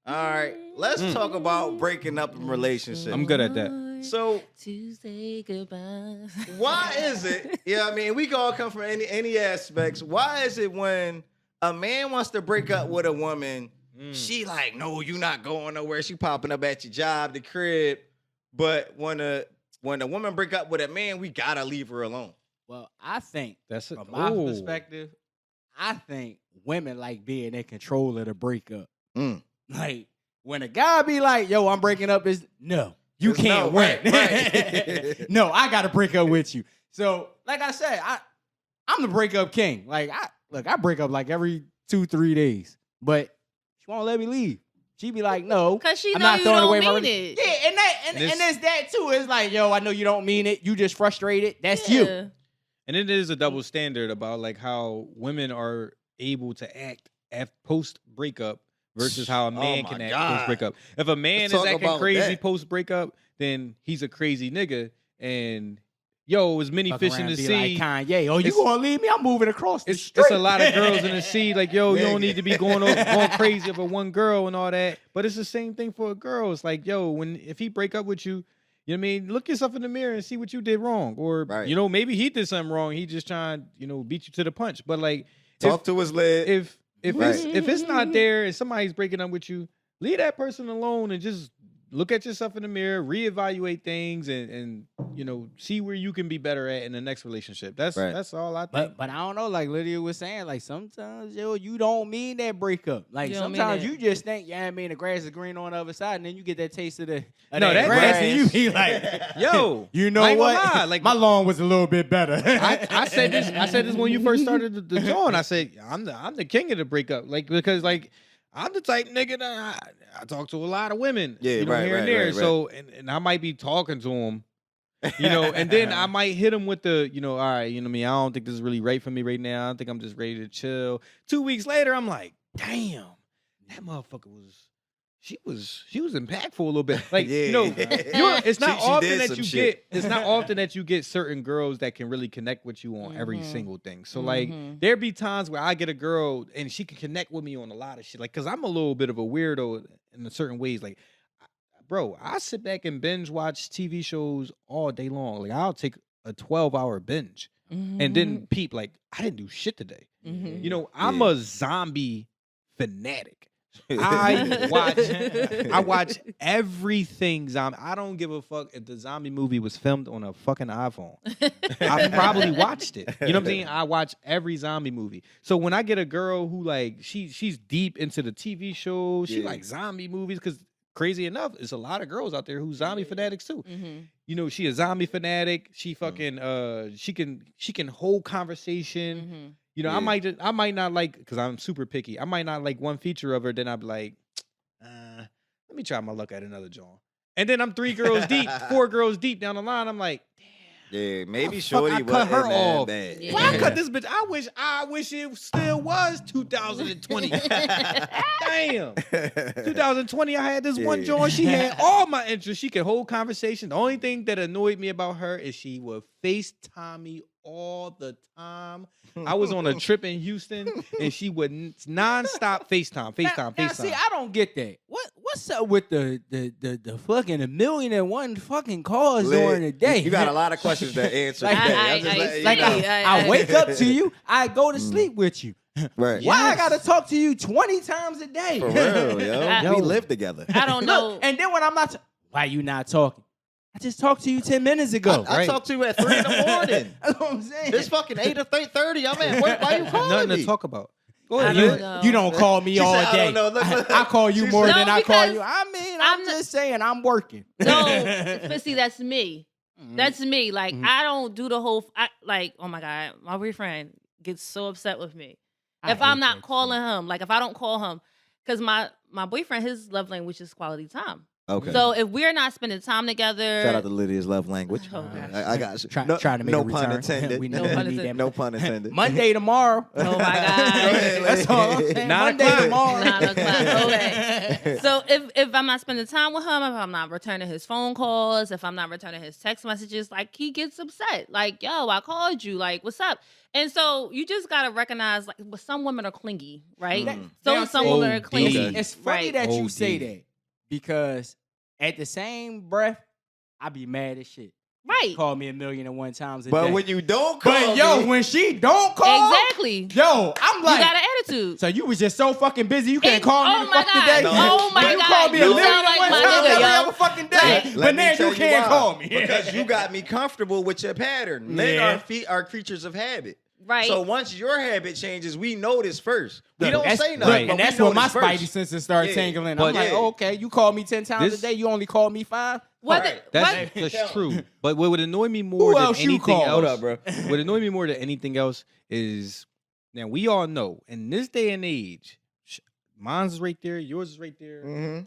All right, let's talk about breaking up in relationships. I'm good at that. So to say goodbye. why is it? Yeah, I mean, we can all come from any aspects. Why is it when a man wants to break up with a woman, she like, no, you not going nowhere. She popping up at your job, the crib. But when a woman break up with a man, we gotta leave her alone. Well, I think That's it. from my Ooh. perspective, I think women like being in control of the breakup. Mm. Like when a guy be like, "Yo, I'm breaking up," is no, you It's can't no, win. right. No, I got to break up with you. So, like I said, I'm the breakup king. Like I break up like every 2-3 days, but she won't let me leave. She be like, "No, Because she I'm know not you throwing don't away my mean it. Yeah, and there's that too. It's like, yo, I know you don't mean it. You just frustrated. That's you. Yeah. And it is a double standard about like how women are able to act post breakup versus how a man my can act God. post breakup. If a man Let's is talk acting about crazy that. post breakup, then he's a crazy nigga. And yo, as many Fuck fish around in the and be sea. like Kanye. Oh, you It's- gonna leave me? I'm moving across the street. It's a lot of girls in the sea. Like, yo, you don't need to be going crazy over one girl and all that. But it's the same thing for a girl. It's like, yo, if he break up with you, you know what I mean? Look yourself in the mirror and see what you did wrong. Or, Right. you know, maybe he did something wrong. He just trying, beat you to the punch. But like, Talk to his lid. if Right. it's not there and somebody's breaking up with you, leave that person alone and just look at yourself in the mirror, reevaluate things, and see where you can be better at in the next relationship. That's Right. that's all I think. But I don't know, like Lydia was saying, like sometimes yo, you don't mean that breakup. Like You don't mean sometimes that. you just think, yeah, I mean the grass is green on the other side, and then you get that taste of the No, that that grass, grass- and you be like, Yo, you know I ain't gonna what? lie, like- my lawn was a little bit better. I said this. I said this when you first started the joint. I said I'm the king of the breakup, like because like I'm the type nigga that I talk to a lot of women, Yeah, right, here and right, there. right, So and I might be talking to them, and then I might hit them with the, all right, you know what I mean. I don't think this is really right for me right now. I think I'm just ready to chill. 2 weeks later, I'm like, damn, that motherfucker she was impactful a little bit. Like, Yeah. it's not She often did that some you shit. get. It's not often that you get certain girls that can really connect with you on every Mhm. single thing. So like, Mhm. there be times where I get a girl and she can connect with me on a lot of shit. Like, cause I'm a little bit of a weirdo in certain ways. Like, bro, I sit back and binge watch TV shows all day long. Like, I'll take a 12-hour binge and then peep. Like, I didn't do shit today. Mhm. I'm Yeah. a zombie fanatic. I watch everything zombie. I don't give a fuck if the zombie movie was filmed on a fucking iPhone. I probably watched it. You know what I'm saying? I watch every zombie movie. So when I get a girl who like she's deep into the TV shows, she Yeah. likes zombie movies because crazy enough, there's a lot of girls out there who zombie fanatics too. Mhm. She a zombie fanatic. She fucking she can hold conversation. Mhm. Yeah. I might not like, because I'm super picky. I might not like one feature of her. Then I'd be like, let me try my luck at another joint. And then I'm 3 girls deep, 4 girls deep down the line. I'm like, Yeah, maybe fuck, Shorty I wasn't cut her that off. bad. Yeah. why I cut this bitch? I wish it still was 2020. Damn. 2020, I had this one Yeah. joint. She had all my interests. She could hold conversation. The only thing that annoyed me about her is she would FaceTime me all the time. I was on a trip in Houston and she would nonstop FaceTime. Now, see, I don't get that. What's up with the fucking 1,000,001 fucking calls during the day? You got a lot of questions to answer Like, today. I- I'm just I letting you Like know. I wake up to you, I go to sleep with you. Right. Why I Yes. gotta talk to you 20 times a day? For real, yo. I- We live together. I don't know. Look, and then when I'm not, why you not talking? I just talked to you 10 minutes ago. I talked to you at 3 in the morning. That's what I'm saying. It's fucking 8 or 8:30. I'm at work. Why you calling Nothing me? to talk about. Go I ahead. don't You- know. You don't call me She all said, I day. don't know. Look. I call you She more said- than No, I call because you. I mean, I'm I'm not- just saying I'm working. No, but see, that's me. That's me. Like, Mhm. I don't do the whole. Like, oh my god, my boyfriend gets so upset with me I if I'm hate not that calling him. Like, if I don't call him, because my boyfriend, his love language is quality time. Okay. So if we're not spending time together, Shout out to Lydia's love language. Oh, gosh. I got you. Try no, to make no a pun return. intended. We No need pun that. intended. No pun intended. Monday tomorrow. Oh my God. That's all I'm saying. 9 Monday o'clock. tomorrow. 9 o'clock. Okay. So if I'm not spending time with him, if I'm not returning his phone calls, if I'm not returning his text messages, like he gets upset. Like, yo, I called you. Like, what's up? And so you just gotta recognize, like, well, some women are clingy, right? So Now, some see, women are OD. clingy. It's funny Right. that you OD. say that because at the same breath, I be mad as shit. Right. Call me 1,000,001 times a But day. when you don't call But yo, me, when she don't call, Exactly. yo, I'm You like, got an attitude. so you was just so fucking busy you can't And- call me oh the my fuck God. today. No. Oh my But you God. call me You a sound million like and my one time nigga, every yo. other fucking day. Let But now tell you can't why. call me. because you got me comfortable with your pattern. Men Yeah. are creatures of habit. Right. So once your habit changes, we notice first. We Look, don't that's- say nothing, right. but And that's we when my notice first. spidey senses start Yeah. tingling. But- I'm like, Yeah. oh, okay, you call me 10 times This- a day. You only call me 5. Whether, Right. That's, whether- that's Tell true. But what would annoy me more Who than else you anything call? else, Hold up, bro. what annoy me more than anything else is now we all know in this day and age, mine's is right there, yours is right there. Mm-hmm.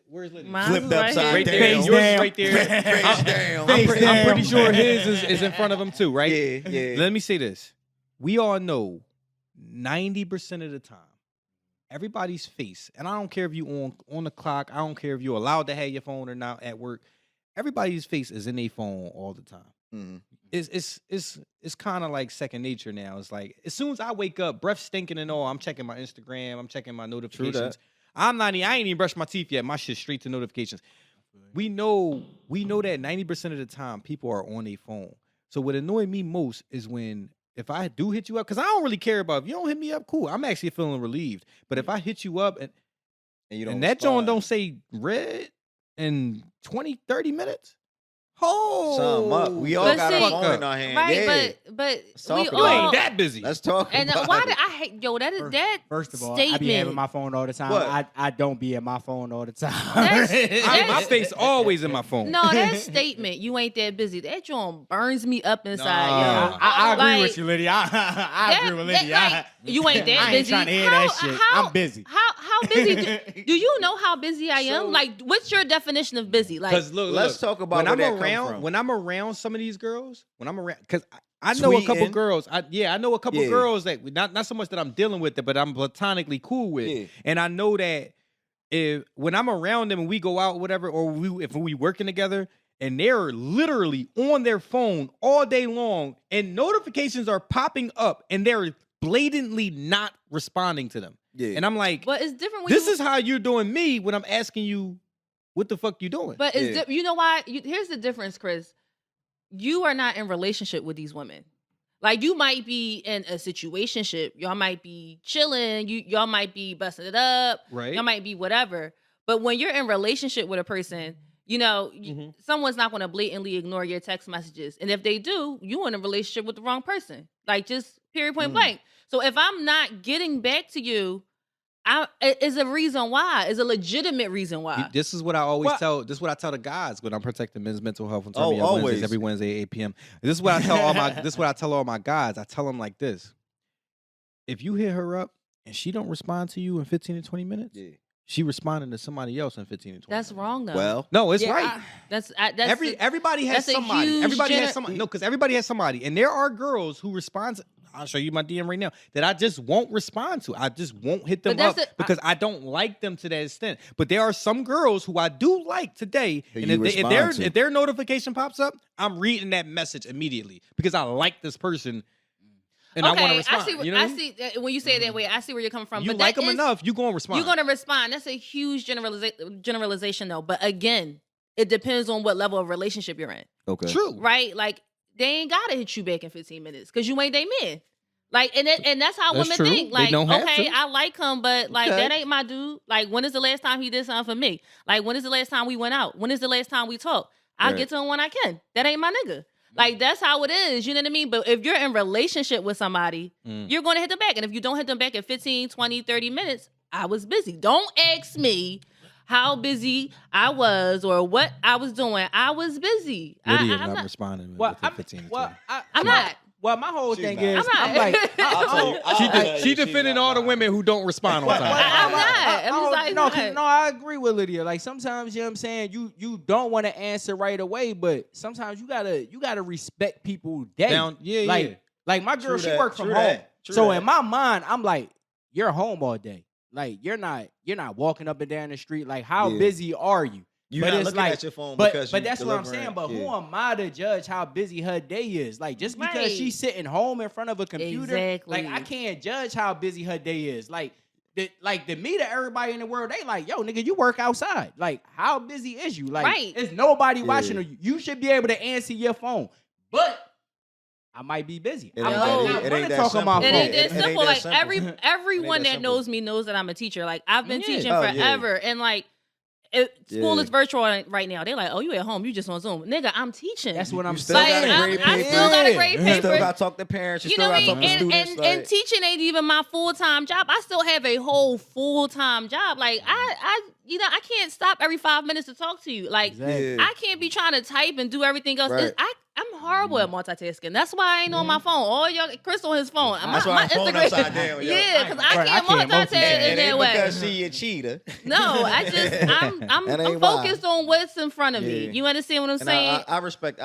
Where's Lydia? Mine's Flipped is right upside here. Right there, down. yours is down. right there. Face down. Face I'm down. pretty sure his is in front of him too, right? Yeah, yeah. Let me say this. We all know 90% of the time, everybody's face, and I don't care if you on the clock, I don't care if you're allowed to have your phone or not at work, everybody's face is in their phone all the time. Mhm. It's kind of like second nature now. It's like as soon as I wake up, breath stinking and all, I'm checking my Instagram, I'm checking my notifications. I ain't even brushed my teeth yet. My shit's straight to notifications. We know that 90% of the time people are on their phone. So what annoys me most is when if I do hit you up, because I don't really care about if you don't hit me up, cool. I'm actually feeling relieved. But if I hit you up and And you don't that joint respond. don't say read in 20, 30 minutes, oh, Sum up. We all But got see- a phone in our hand. right, Yeah. but Let's we talk you about ain't all. that busy. Let's talk And about why it. did I hate that First of all, statement? I be having my phone all the time. What? I don't be at my phone all the time. My face always in my phone. No, that statement, you ain't that busy. That joint burns me up inside, Nah. yo. I agree Like, with you, Lydia. I agree with Lydia. like, you ain't that I ain't busy. trying to hear that shit. I'm busy. How busy? Do you know how busy I am? So- like, what's your definition of busy? Like, Because look, Let's talk about when where I'm that come around from. when I'm around some of these girls, when I'm around because I know a couple Tweeting. girls. I know a couple Yeah. girls that not so much that I'm dealing with it, but I'm platonically cool with. Yeah. And I know that if when I'm around them and we go out, whatever, or if we working together, and they're literally on their phone all day long, and notifications are popping up, and they're blatantly not responding to them. Yeah. And I'm like, but it's different when this you, is how you're doing me when I'm asking you, what the fuck you doing? But it's Yeah. you know why? Here's the difference, Chris. You are not in relationship with these women. Like, you might be in a situationship. Y'all might be chilling. Y'all might be busting it up. Right. Y'all might be whatever. But when you're in relationship with a person, you know, Mhm. someone's not going to blatantly ignore your text messages. And if they do, you in a relationship with the wrong person. Like, just period, point blank. So if I'm not getting back to you, is a reason why. Is a legitimate reason why. This is what I always What? tell. This is what I tell the guys when I'm protecting men's mental health on Oh, Wednesdays, always. every Wednesday at 8 p.m. This is what I tell all my. This is what I tell all my guys. I tell them like this: if you hit her up and she don't respond to you in 15 to 20 minutes, Yeah. she responding to somebody else in 15 to 20. That's minutes. wrong, though. Well, No, it's Yeah, right. that's Everybody has that's a somebody. huge Everybody has gener- somebody. No, because everybody has somebody, and there are girls who respond. I'll show you my DM right now that I just won't respond to. I just won't hit them But up that's because I don't like them to that extent. But there are some girls who I do like today, Who and you respond to. if their notification pops up, I'm reading that message immediately because I like this person, and I want to respond. I see. You know what I mean? see when you say it that way. I see where you're coming from. You but like that them is- enough, you gonna respond. You're gonna respond. That's a huge generalization, though. But again, it depends on what level of relationship you're in, okay. True, right? Like, they ain't gotta hit you back in 15 minutes because you ain't they man. Like, and that's how That's women true. think. They Like, don't have okay, to. I like him, but like Okay. that ain't my dude. Like, when is the last time he did something for me? Like, when is the last time we went out? When is the last time we talked? I'll Right. get to him when I can. That ain't my nigga. Like, that's how it is. You know what I mean? But if you're in relationship with somebody, Mm. you're going to hit them back. And if you don't hit them back in 15, 20, 30 minutes, I was busy. Don't ask me how busy I was or what I was doing. I was busy. Lydia's I'm not not. responding Well, within 15 to 20. I'm not. Well, my whole She's thing not. is, I'm I'm not. like, I'll tell you. I'll She tell de- you she she's defending not all the lying. women who don't respond on time. I'm not. I'm just like, no, not. no, I agree with Lydia. Like, sometimes, you know what I'm saying, you don't want to answer right away, but sometimes you gotta respect people's day. Now, yeah, like, yeah. like my girl, True she that, work from true home. that, true So that. in my mind, I'm like, you're home all day. Like you're not walking up and down the street. Like how Yeah. busy are you? You're But not it's looking like- at your phone But because but you that's what I'm delivering- saying. But yeah. who am I to judge how busy her day is? Like just because Right. she's sitting home in front of a computer, Exactly. like I can't judge how busy her day is. Like the me to everybody in the world, they like, yo, nigga, you work outside. Like, how busy is you? Like, Right. there's nobody Yeah. watching you. You should be able to answer your phone. But I might be busy. It I ain't might that- not it want ain't to that talk on my simple. And phone. it's It ain't simple. that Like simple. everyone that that simple. knows me knows that I'm a teacher. Like I've been Yeah. teaching Oh, yeah. forever, and like school Yeah. is virtual right now. They're like, "Oh, you at home? You just on Zoom, nigga? I'm teaching." That's what I'm You still like, got a I'm- grade I paper. still got a grade You You paper. still got to talk to parents. You, You still know what I got to mean? talk to And, students. and teaching ain't even my full-time job. I still have a whole full-time job. Like I can't stop every 5 minutes to talk to you. Like Exactly. Yeah. I can't be trying to type and do everything else. Right. I'm horrible at multitasking. That's why I ain't on my phone. All y'all, Chris on his phone. That's why I'm phone upside down, yo. Yeah, because I Right, can't I can't multitask multitask. in it that ain't way. because she a cheater. No, I'm That ain't why. focused on what's in front of me. Yeah. You understand what I'm And saying? I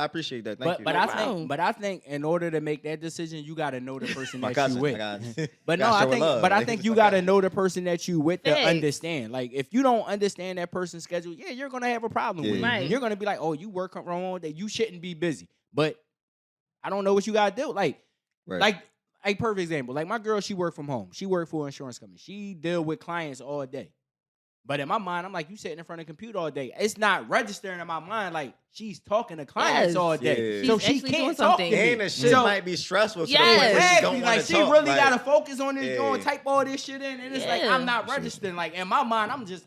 appreciate that. Thank you. But No I problem. think I think in order to make that decision, you got to know the person my that cousin. you with. But no, Gotta I show her think love. but I think you got to know the person that you with to Facts. understand. Like if you don't understand that person's schedule, yeah, you're gonna have a problem with it. Yeah. Right. You're gonna be like, oh, you work from home all day. You shouldn't be busy. But I don't know what you gotta do. Like perfect example. Like my girl, she work from home. She work for an insurance company. She deal with clients all day. But in my mind, I'm like, you sitting in front of a computer all day. It's not registering in my mind like she's talking to clients Yes. all day. Yeah. So She's she actually doing can't talk to something. me. and the shit So- might be stressful. To Yes. the point where she Exactly. don't Like wanna she talk. really Like, gotta focus on this, Yeah. going type all this shit in, and it's like Yeah. I'm not registering. Like in my mind, I'm just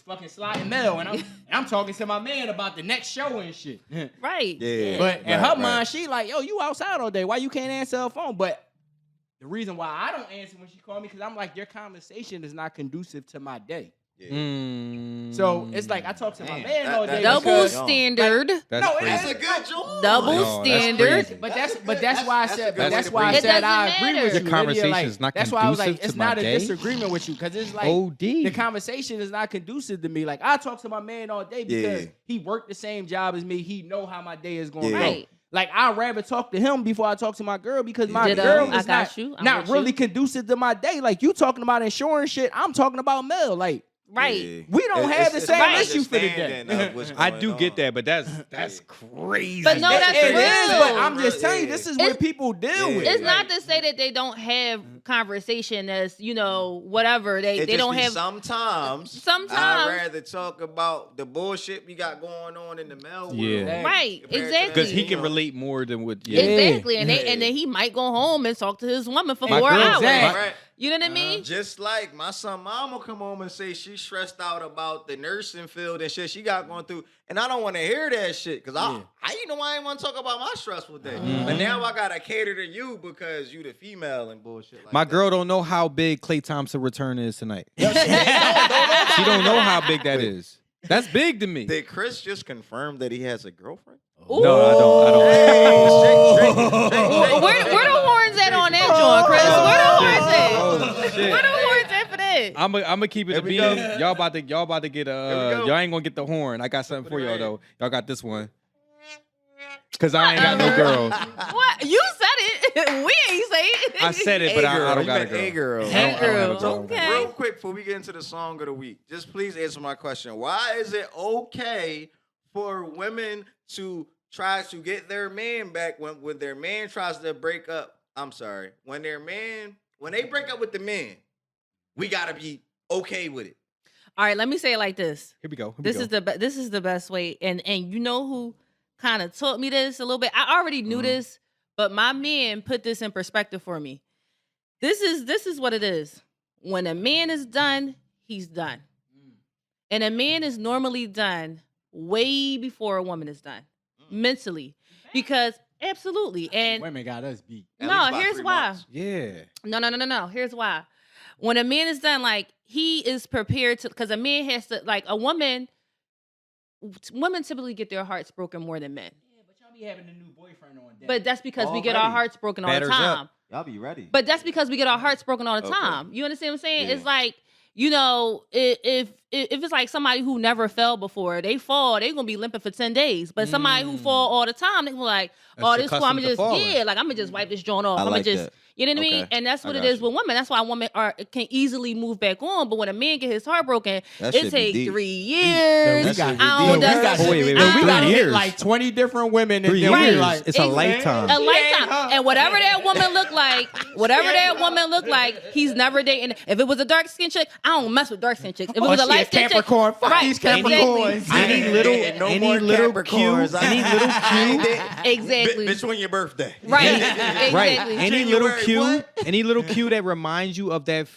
fucking sliding mail, and I'm talking to my man about the next show and shit. Right. Yeah. But in Right, her right. mind, she like, yo, you outside all day. Why you can't answer her phone? But the reason why I don't answer when she call me, because I'm like, your conversation is not conducive to my day. Yeah. So it's like I talk to my Damn, man that- all that- day. Double because- standard. That's No, it crazy. That's a good job. Double No, that's standard. crazy. But That's that's a but good- that's why I that's a said good way that's to why I break it. said It I doesn't agree matter. with The you. conversation Lydia. is not that's why I was like, conducive it's to my not a day? disagreement with you because it's like OD. the conversation is not conducive to me. Like I talk to my man all day because Yeah. he worked the same job as me. He know how my day is going to Yeah. go. Right. Like I'd rather talk to him before I talk to my girl because my Ditto. girl I is got not, you. I'm not with really you. conducive to my day. Like you talking about insurance shit, I'm talking about mail. Like Right. Yeah. we don't have the It's same my issue for the day. understanding of what's I going do on. get that, but that's crazy. But no, that's It real. is, but I'm just telling you, Yeah. this is what It's- people deal Yeah. with. It's Like- not to say that they don't have conversation as, whatever. They It just don't be have sometimes. Sometimes. I'd rather talk about the bullshit we got going on in the mail world. Yeah. right. Compared to Exactly. because he You can know. relate more than what. Yeah. Exactly. And Yeah. then he might go home and talk to his woman for My 4 girl- hours. Exactly. Right. You know what I mean? Just like my son mama come home and say she's stressed out about the nursing field and shit she got going through. And I don't want to hear that shit. Cause I ain't want to talk about my stressful day. But now I gotta cater to you because you the female and bullshit like My that. girl don't know how big Klay Thompson return is tonight. Yo, she She don't know how big that is. That's big to me. Did Chris just confirm that he has a girlfriend? Ooh. No, I don't. Hey, Drake. Where the horns at on that joint, Chris? Where the horns at? Oh, shit. Where the horns at for that? I'm gonna keep it Here a we beat. go. Y'all about to get we go. y'all ain't gonna get the horn. I got something Put for it y'all right. though. Y'all got this one. Cause I ain't got no girl. What? You said it. We ain't say it. I said it, but I don't got a girl. A girl. Hey, I don't have a girl. girl. Okay. Real quick before we get into the song of the week, just please answer my question. Why is it okay for women to try to get their man back when their man tries to break up? I'm sorry. When they break up with the man, we gotta be okay with it. All right, let me say it like this. Here we go. This is the best way, and you know who kind of taught me this a little bit. I already knew this, but my man put this in perspective for me. This is what it is. When a man is done, he's done, and a man is normally done way before a woman is done mentally, because absolutely. And Women got us beat. At no, least by here's 3 why. months. Yeah. No. Here's why. When a man is done, like he is prepared to, because a man has to, like a women typically get their hearts broken more than men. Yeah, but y'all be having a new boyfriend on that. But that's because we get our Already. hearts broken all the Batters up. time. Y'all be ready. But that's because we get our hearts broken all the Okay. time. You understand what I'm saying? Yeah. It's like, if it's like somebody who never fell before, they fall, they're gonna be limping for 10 days. But somebody who fall all the time, they be like, That's oh, this cool, accustomed I'm to just falling. like I'm gonna just wipe this joint off. I I'm like gonna just, that. You know what I mean? Okay. And that's what I it got is you. with women. That's why women can easily move back on. But when a man get his heart broken, That it shit be take deep. 3 years. That shit be I deep. don't- That that's- shit wait, be wait, deep. wait, we 3 gotta hit years. like 20 different women. And 3 then we years. like, It's a Ex- lifetime. A lifetime. ain't, huh? And whatever that woman look like, he's never dating. If it was a dark skin chick, I don't mess with dark skin chicks. If it was a she light skin chick, Capricorn. Fuck these exactly. Capricorns. I Any ain't little- dating no any more little Capricorns. cue- I any ain't- little I ain't cue- dating- Exactly. Bitch, when your birthday? Right. Right. Exactly. Any little January, cue, what? any little cue that reminds you of that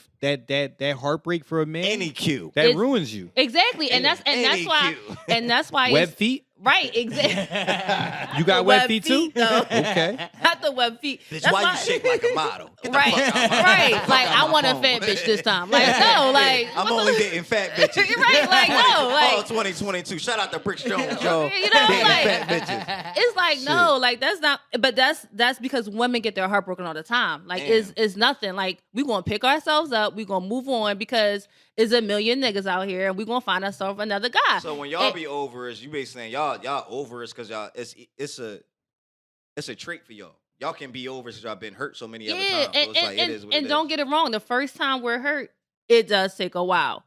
heartbreak for a man, Any cue. that It's- ruins you. Exactly. And that's Any why cue. and that's why Web it's, feet. right, exactly. You got The web feet too. though. Okay. Not the web feet. Bitch, That's why you shake like a model? Get the Right, fuck out my- right. fuck Like out I my want a phone. fat bitch this time. Like no, like I'm what only the- dating fat bitches. You're right, like, no, like- oh, 2022. Shout out to Brick Jones, y'all. You know, Dating like- fat bitches. It's like no, like that's not. But that's because women get their heart broken all the time. Like it's nothing. Like we gonna pick ourselves up. We gonna move on because there's a million niggas out here, and we gonna find ourselves another guy. So when y'all And- be over us, you be saying y'all over us because y'all it's a trait for y'all. Y'all can be over because y'all been hurt so many other times. So it's like it is what and it don't is. get it wrong. The first time we're hurt, it does take a while.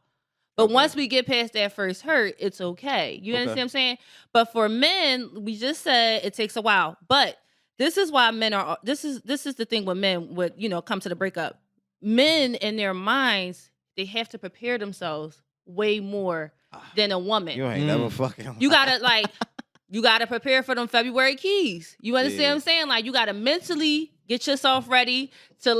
But Okay. once we get past that first hurt, it's okay. You Okay. understand what I'm saying? But for men, we just said it takes a while. But this is why men are. This is the thing with men would come to the breakup. Men in their minds, they have to prepare themselves way more than a woman. You ain't never fucking. You gotta you gotta prepare for them February keys. You understand Yeah. what I'm saying? Like you gotta mentally get yourself ready to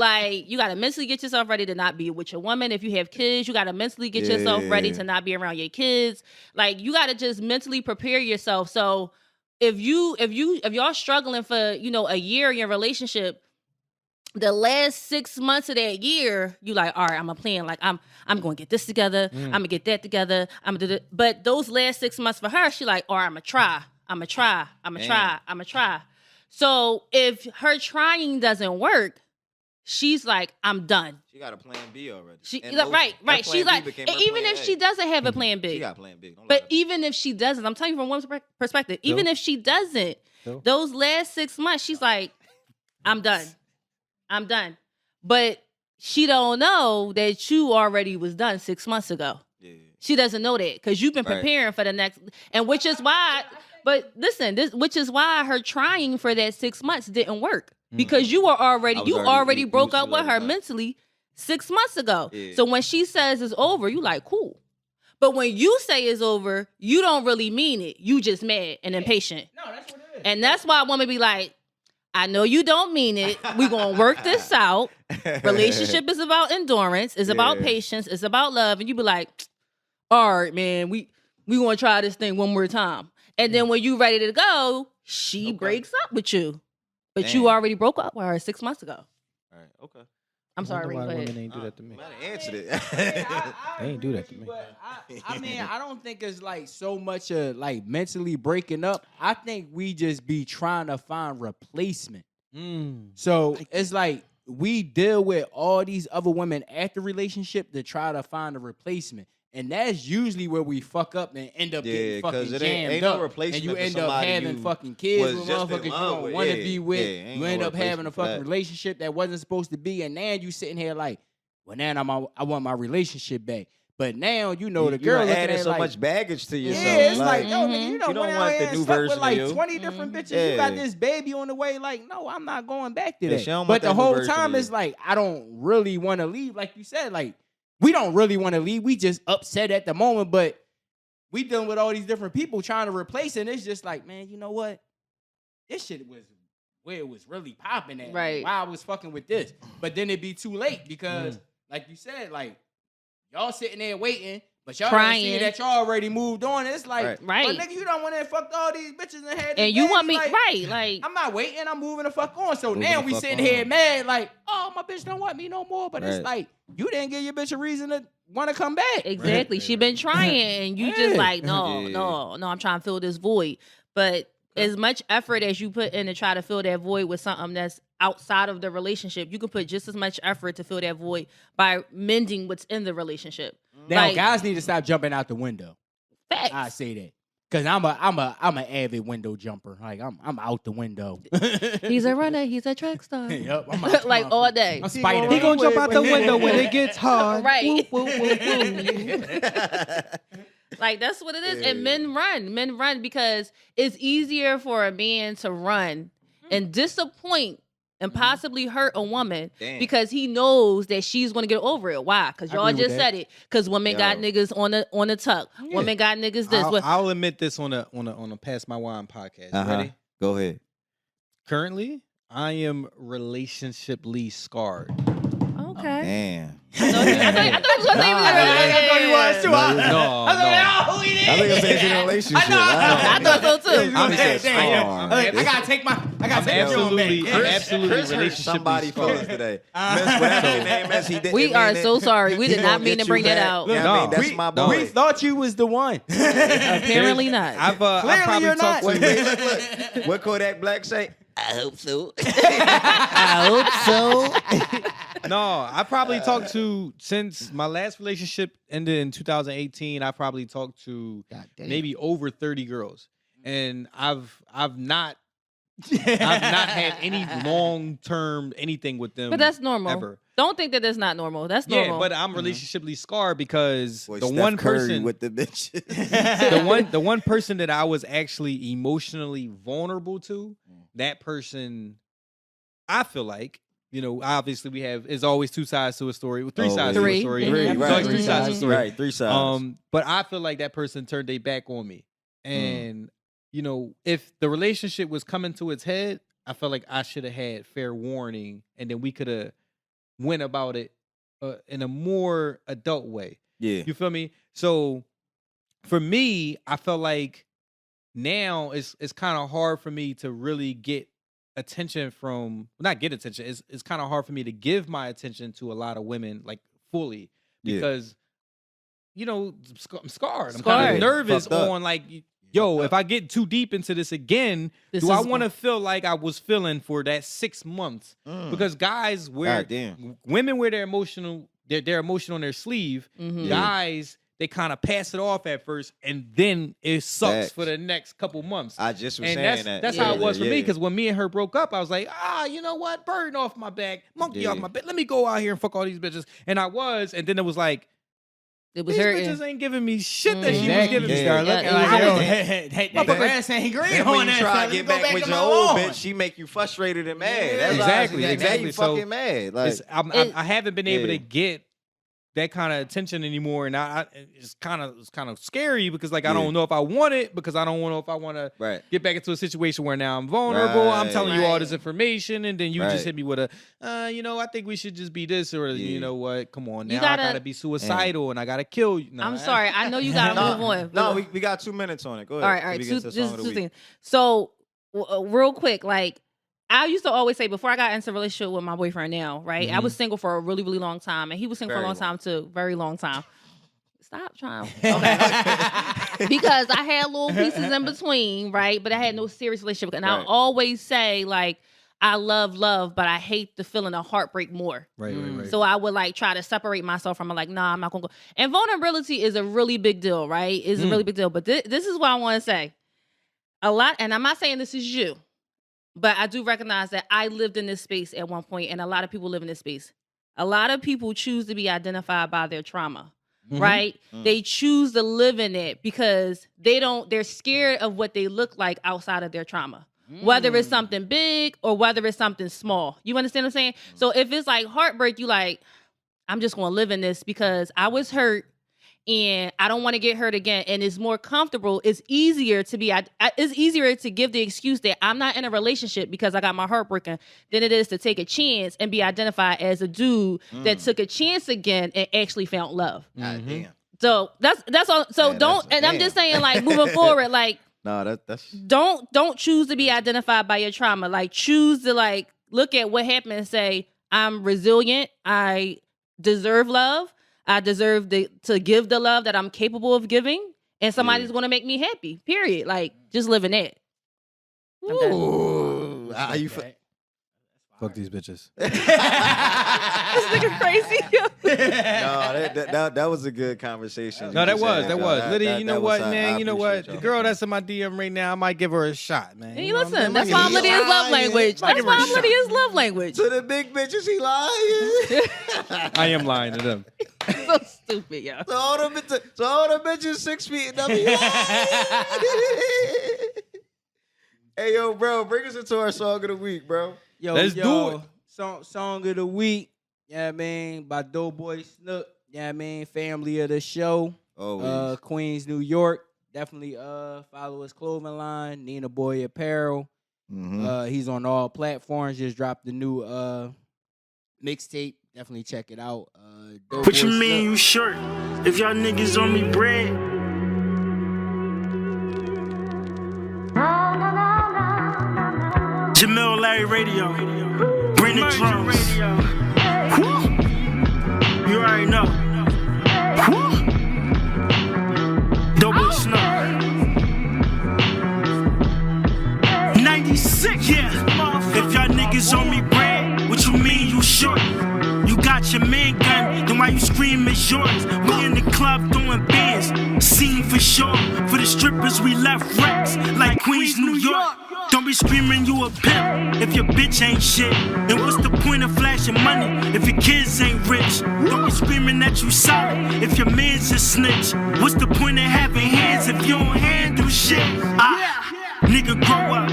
not be with your woman. If you have kids, you gotta mentally get yourself ready Yeah. to not be around your kids. Like you gotta just mentally prepare yourself. So if y'all struggling for a year in your relationship, the last 6 months of that year, you like, all right, I'm a plan. Like I'm gonna get this together. I'm gonna get that together. I'm gonna do it. But those last 6 months for her, she like, all right, I'm gonna try. So if her trying doesn't work, she's like, I'm done. She got a plan B already. She And right. that She's plan like, B became and her even plan if A. she doesn't have a plan B, She got plan B. Don't lie but to me. even if she doesn't, I'm telling you from women's perspective, even No. if she doesn't, No. those last 6 months, she's like, I'm done. But she don't know that you already was done 6 months ago. Yeah. She doesn't know that because you've been Right. preparing for the next, and which is why. But listen, which is why her trying for that 6 months didn't work because you I was you already already broke used to up with letting her it go. mentally 6 months ago. Yeah. So when she says it's over, you like cool. But when you say it's over, you don't really mean it. You just mad and impatient. No, that's what it is. And that's why a woman be like, I know you don't mean it. We're going to work this out. Relationship is about endurance. It's about Yeah. patience. It's about love. And you be like, all right, man, we going to try this thing one more time. And then when you ready to go, she Okay. breaks up with you. But Damn. you already broke up with her 6 months ago. All right. Okay. I'm sorry, Ray, Why go women ahead. ain't do that to me? Might have answered it. They ain't do that to me. But I mean, I don't think it's like so much of like mentally breaking up. I think we just be trying to find replacement. So it's like we deal with all these other women after relationship to try to find a replacement. And that's usually where we fuck up and end up Yeah, getting 'cause fucking it jammed ain't no up. replacement and you for end up somebody having you fucking kids was with just in motherfuckers you love don't with. want to Yeah, be with. yeah, ain't You no end up having a replacement for fucking that. relationship that wasn't supposed to be. And now you sitting here like, well, now I want my relationship back. But now you know the You girl done looking added at it so like, much baggage to yourself. yeah, it's like, yo, Mhm. nigga, you don't want want the new with version like of you. 20 different bitches. You got Yeah. this baby on the way. Like, no, I'm not going back to Yeah, that. she don't But want the that new whole version time of it's you. like, I don't really want to leave. Like you said, like, we don't really want to leave. We just upset at the moment, but we dealing with all these different people trying to replace it. And it's just like, man, you know what? This shit was where it was really popping at. Right. Why I was fucking with this. But then it'd be too late because, like you said, like, y'all sitting there waiting, but y'all ain't see Crying. that y'all already moved on. It's like, Right. but nigga, you don't want to fuck all these bitches and had this And you baby, want me, like, right, like, I'm not waiting. I'm moving the fuck on. So Moving now the we fuck sitting on. here mad, like, oh, my bitch don't want me no more. But it's Right. like, you didn't give your bitch a reason to want to come back. exactly. She been trying, and you just Yeah. like, no, Yeah. no, I'm trying to fill this void. But as much effort as you put in to try to fill that void with something that's outside of the relationship, you can put just as much effort to fill that void by mending what's in the relationship. Now, Like, guys need to stop jumping out the window. facts. I say that. Cause I'm an avid window jumper. Like I'm out the window. He's a runner. He's a track star. Yep, I'm out the Like all day. I'm Spider-Man. He gonna jump out the window when it gets hard. Right. Woo, woo, woo, woo. Like that's what it is. And men run because it's easier for a man to run and disappoint and possibly hurt a woman because he knows that she's going to get over it. Why? Because y'all just said it. Because women got niggas on the tuck. Yeah. Women got niggas this. I'll admit this on a Pass My Wine podcast. Ready? Go ahead. Currently, I am relationshiply scarred. Okay. Damn. I thought he was going to say I thought he was too. No. I think I'm saying in a relationship. I thought so too. I'm just I gotta take my. I gotta take absolutely Chris hurt relationshiply somebody feelings scarred. today. Miss, whatever your name is, he didn't We mean are it. so sorry. We He did gonna not mean get to bring you that back. out. Yeah, I No. mean, that's my boy. We thought you was the one. Apparently not. I've Clearly probably you're talked not. to. Wait, look. What Kodak Black say? I hope so. I hope so. No, I probably talked to since my last relationship ended in 2018. I probably talked to maybe over 30 girls, and I've not had any long term anything with them. But that's normal. Ever. Don't think that that's not normal. That's normal. Yeah, but I'm relationshiply scarred because Boy, the Steph one Curry person with the bitches. the one person that I was actually emotionally vulnerable to, that person, I feel like, you know, obviously we have, it's always two sides to a story, three sides to a story. Three, It's right. always three sides to a story. Right, 3 sides. But I feel like that person turned their back on me. And, you know, if the relationship was coming to its head, I felt like I should have had fair warning, and then we could have went about it in a more adult way. Yeah. You feel me? So for me, I felt like now it's kind of hard for me to really get attention from, not get attention. It's kind of hard for me to give my attention to a lot of women like fully because you know I'm scarred. I'm kind of nervous on like, yo, if I get too deep into this again, do I want to feel like I was feeling for that 6 months? Because guys women wear their emotional on their sleeve. Guys, they kind of pass it off at first, and then it sucks for the next couple months. I just was saying that. That's how it was for me, because when me and her broke up, I was like, you know what? Burden off my back, monkey off my back. Let me go out here and fuck all these bitches. And I was, and then it was like, it was these hurting. bitches ain't giving me shit that she was giving me. Start looking like, yo, that grass ain't green Then on when you that try side. to get Let's go back with to your my old lawn. bitch, she make you frustrated and mad. Yeah, That's exactly. You So fucking mad. Like I haven't been able to get that kind of attention anymore, and it's kind of scary because like I don't know if I want it, because I don't know if I want to get back into a situation where now I'm vulnerable. I'm telling you all this information, and then you just hit me with a, you know, I think we should just be this, or you know what? Come on, now I gotta be suicidal and I gotta kill you. I'm sorry, I know you gotta move on. No, we got 2 minutes on it. Go ahead. All right. Two things. So real quick, like, I used to always say before I got into a relationship with my boyfriend now, right? I was single for a really, really long time, and he was single for a long time too, very long time. Stop trying. Okay. Because I had little pieces in between, right? But I had no serious relationship. And I always say, like, I love, but I hate the feeling of heartbreak more. Right. So I would like try to separate myself from it, like, nah, I'm not gonna go. And vulnerability is a really big deal, right? It's a really big deal. But this is what I want to say. A lot, and I'm not saying this is you, but I do recognize that I lived in this space at one point, and a lot of people live in this space. A lot of people choose to be identified by their trauma, right? They choose to live in it because they're scared of what they look like outside of their trauma. Whether it's something big or whether it's something small. You understand what I'm saying? So if it's like heartbreak, you like, I'm just going to live in this because I was hurt and I don't want to get hurt again. And it's more comfortable. It's easier to give the excuse that I'm not in a relationship because I got my heart broken than it is to take a chance and be identified as a dude that took a chance again and actually found love. God damn. So that's all. So I'm just saying, like, moving forward, like, no, that's don't choose to be identified by your trauma. Like, choose to like look at what happened and say, I'm resilient. I deserve love. I deserve to give the love that I'm capable of giving, and somebody's going to make me happy. Period. Like, just live in it. Ooh, Fuck these bitches. This nigga crazy. that was a good conversation. No, that was. Lydia, you know what, was, man? I You know what? appreciate the y'all. girl that's in my DM right now, I might give her a shot, man. Hey, You know what I'm listen, saying? that's Might why give her a Lydia's shot. love language. Might That's give her a why shot. Lydia's love language. To the big bitches, he lying. I am lying to them. So stupid, yo. So all the bitches 6 feet and nothing. Hey, yo, bro, bring us into our song of the week, bro. Yo, Let's do it. Song of the week. Yeah, man, by Doughboy Snook. Yeah, man, family of the show. Always. Queens, New York. Definitely follow his clothing line, Nina Boy Apparel. Mhm. He's on all platforms. Just dropped the new mixtape. Definitely check it out. What you Doughboy mean Snook. you short? If y'all niggas on me bread. Jamel Larry Radio. Bring the drums. Woo. You already know. Woo. Doughboy Snook. 96, yeah. If y'all niggas on me bread, what you mean you short? You got your man gun, then why you scream it's yours? We in the club throwing bands, scene for sure. For the strippers we left wrecks, like Queens, New York. Don't be screaming you a pimp if your bitch ain't shit. And what's the point of flashing money if your kids ain't rich? Don't be screaming that you solid if your man's a snitch. What's the point of having hands if you don't handle shit? Nigga, grow up.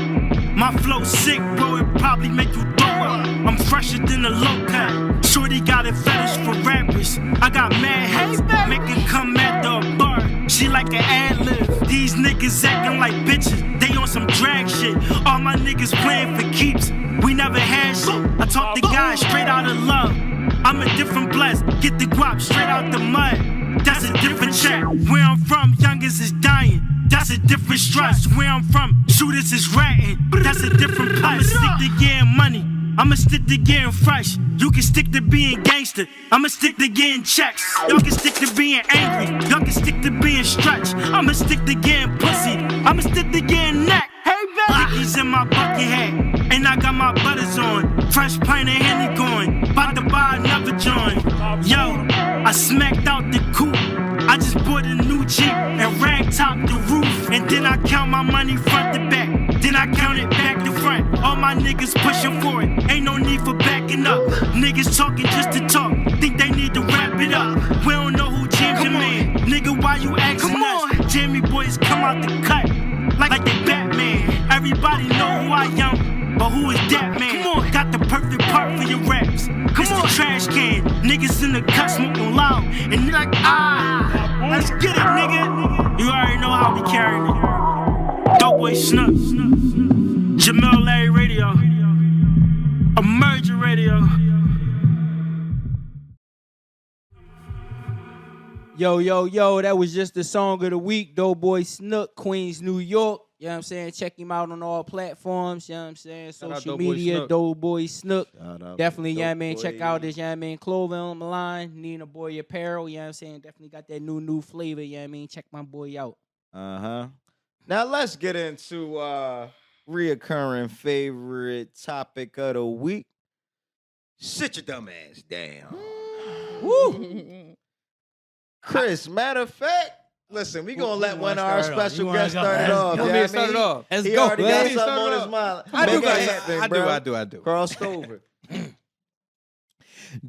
My flow sick, bro, it probably make you throw up. I'm fresher than a low cut. Shorty got a fetish for rappers. I got mad heads, make her come at the bar. She like an ad-lib. These niggas acting like bitches, they on some drag shit. All my niggas playing for keeps, we never had shit. I talk to guys straight out of love. I'm a different blessed, get the guap straight out the mud. That's a different check. Where I'm from, youngest is dying. That's a different stress. Where I'm from, shooters is ratting. That's a different place. I'ma stick to getting money. I'ma stick to getting fresh. You can stick to being gangster. I'ma stick to getting checks. Y'all can stick to being angry. Y'all can stick to being stretched. I'ma stick to getting pussy. I'ma stick to getting neck. Hey, baby. Dickies in my bucket hat. And I got my butters on. Fresh pint of Henny going. About to buy another joint. Yo, I smacked out the coupe. I just bought a new Jeep and rag top the roof. And then I count my money front to back. Then I count it back to front. All my niggas pushing for it. Ain't no need for backing up. Niggas talking just to talk. Think they need to wrap it up. We don't know who jammed your man. Nigga, why you asking us? Jammy boys come out the cut like they Batman. Everybody know who I am. But who is that man? Come on. Got the perfect part for your raps. It's the trash can. Niggas in the cut smoking loud. And they're like, let's get it, nigga. You already know how we carrying it. Doughboy Snook. Jamel Larry Radio. Emerging Radio. Yo, that was just the song of the week. Doughboy Snook, Queens, New York. You know what I'm saying? Check him out on all platforms. You know what I'm saying? Shout out Social Doughboy media, Snook. Doughboy Snook. Shout out Definitely, to yeah, man. Doughboy. Check out his, yeah, man, clothing on the line. Nina Boy Apparel. You know what I'm saying? Definitely got that new flavor. You know what I mean? Check my boy out. Uh-huh. Now let's get into reoccurring favorite topic of the week. Sit your dumb ass down. Woo! Chris, matter of fact, listen, we gonna let one of our special guests start it off. You want me to start it off? Let's He go. already got Let's something start on it his off. mind. I do, Make it guys. happen, I bro. do. Crossed over.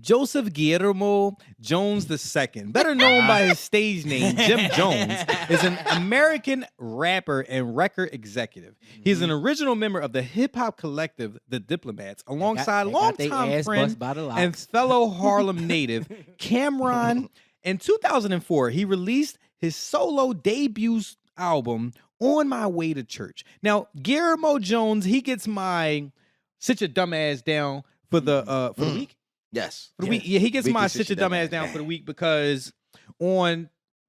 Joseph Guillermo Jones II, better known by his stage name Jim Jones, is an American rapper and record executive. He's an original member of the hip-hop collective The Diplomats, alongside longtime friend and fellow Harlem native Cameron. In 2004, he released his solo debut album, On My Way to Church. Now, Guillermo Jones, he gets my sit your dumb ass down for the week. Yes. For the week. Yeah, he gets We my can sit your dumb ass down for the week because on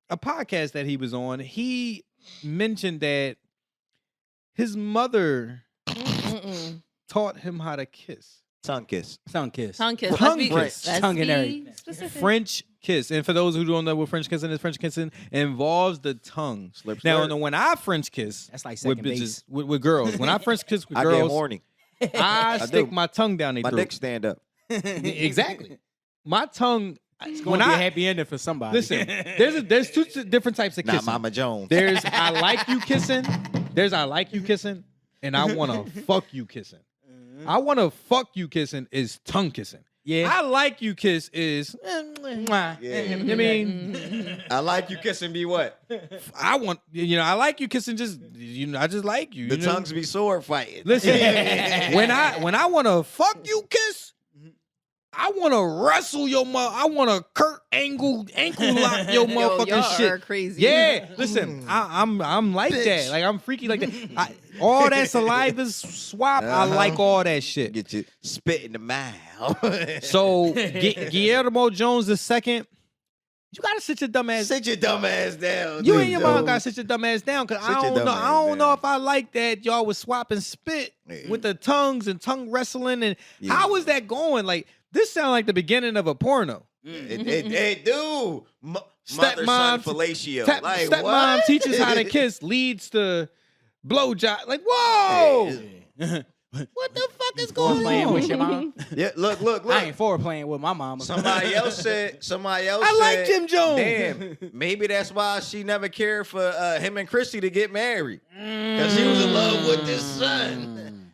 a podcast that he was on, he mentioned that his mother taught him how to kiss. Tongue kiss. Tongue kiss. Tongue kiss. Tongue Let's be- kiss. let's Tongue and be everything. specific. French kiss. And for those who don't know what French kissing is, French kissing involves the tongue. Slip, Now, slurp. when I French kiss That's like with second bitches, base. with girls, when I French kiss with I get girls, horny. I I stick do. my tongue down their My throat. dick stand up. Exactly. My tongue It's when gonna be a I happy ending for somebody. listen, there's two different types of Not kissing. Mama Jones. There's I like you kissing. There's I like you kissing, and I want to fuck you kissing. I want to fuck you kissing is tongue kissing. yeah. I like you kiss is. Mwah. Yeah. I mean, I like you kissing be what? I want I like you kissing. Just I just like you. The you know? tongues be sword fighting. Listen, when I want to fuck you kiss, I want to wrestle your mother. I want to Kurt ankle lock your motherfucking y'all shit. are crazy. Yeah, listen, I'm like that. Like I'm freaky like that. All that saliva swap, I like all that shit. Get you spit in the mouth. So Guillermo Jones II, you gotta sit your dumb ass. Sit your dumb ass down. You dude, and your mom dog. gotta sit your dumb ass down because Sit I your don't dumb know. ass I don't know down. if I like that y'all was swapping spit Yeah. with the tongues and tongue wrestling and Yeah. how is that going? Like this sound like the beginning of a porno. It do. Mother son fellatio. Like Stepmom what? teaches how to kiss, leads to blowjob. Like whoa, what the fuck is going Playing on? with your mom. Yeah, look. I ain't for playing with my mama. Somebody else said. I like Jim Jones. Damn, maybe that's why she never cared for him and Christy to get married, because she was in love with this son.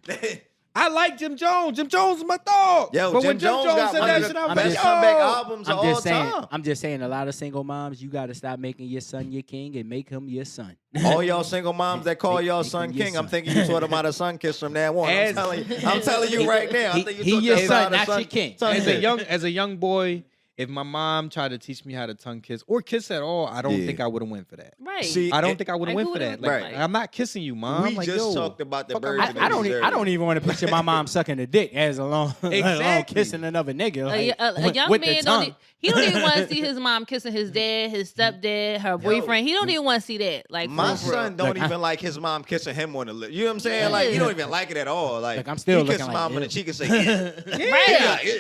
I like Jim Jones. Jim Jones is my dog. Yo, but Jim when Jim Jones Jones got said one that of shit, the I was best like, comeback yo. albums of all time. I'm just saying, a lot of single moms, you got to stop making your son your king and make him your son. All y'all single moms that call y'all Make son him your king, I'm son. thinking you taught him how to sun kiss from that one. As- I'm telling you right now. I think you He taught your that son, how to not sun- your king. sun As kiss. a young boy, if my mom tried to teach me how to tongue kiss or kiss at all, I don't Yeah. think I would have went for that. Right. See, I don't it- think I would have Like, went who for that. would've- Like, Right. I'm not kissing you, mom. we like, just yo, talked about the fuck birds. I'm- and I the don't. deserve. I don't even want to picture my mom sucking a dick as alone, Exactly. kissing another nigga. Like, A young with the man tongue. he don't even want to see his mom kissing his dad, his stepdad, her boyfriend. He don't even want to see that. Like My for real. son don't Look, even like his mom kissing him on the lip. You know what I'm saying? Like, he don't even like it at all. Like, Look, I'm still he kiss looking mom like, on the ew. cheek and say, yeah. Yeah, Yeah.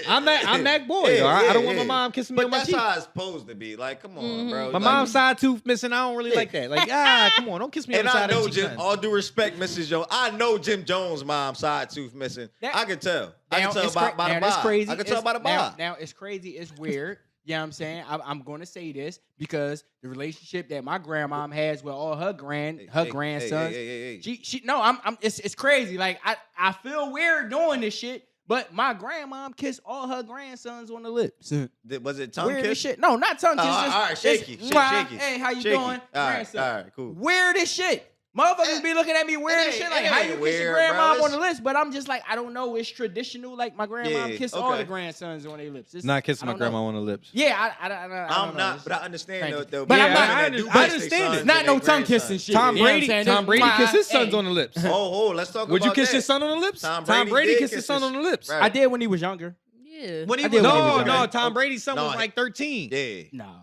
I'm that boy. Yeah, yo. I don't yeah, want my yeah. mom kissing me But on my that's cheek. how it's supposed to be. Like, come on, bro. My Like, mom's side tooth missing. I don't really like that. Like, come on, don't kiss me on And the I side of know the cheek. Jim. All due respect, Mrs. Jones. I know Jim Jones' mom side tooth missing. That- I can tell. I Now, can tell it's by cra- the now, that's bob. crazy. I can tell by the bob. Now it's crazy. It's weird. You know what I'm saying? I'm going to say this because the relationship that my grandmom has with all her grandsons. Hey. She no, it's crazy. Like I feel weird doing this shit, but my grandmom kissed all her grandsons on the lips. Was it tongue Weird as kiss? shit. No, not tongue kiss. Oh, just, all right, it's, shaky. "Mwah, Shaky. Hey, how you Shaky. doing? All right, Grandson." all right, cool. Weird as shit. Motherfuckers be looking at me weird It as shit. ain't- Like, it how ain't you kiss weird, your bro. grandmom on It's- the lips? But I'm just like, I don't know. It's traditional. Like, my grandmom Yeah, kissed all okay. the grandsons on their lips. It's, Not kissing I my don't know. grandma on the lips. Yeah, I don't I'm know. not, but I understand Thank though. you. though But being I'm not- women I that do understand kiss it. their It's sons not and no their tongue kissing grandsons. shit. Tom You know what I'm Brady, saying? Tom Brady Mwah, kissed his hey. sons on the lips. Oh, let's talk Would you about kiss that. your son on the lips? Tom Tom Brady Brady did kissed his kiss son his- on the lips. Right. I did when he was younger. Yeah. When he I was did when he No, was no, younger. Tom Brady's son No, was like 13. Yeah. No.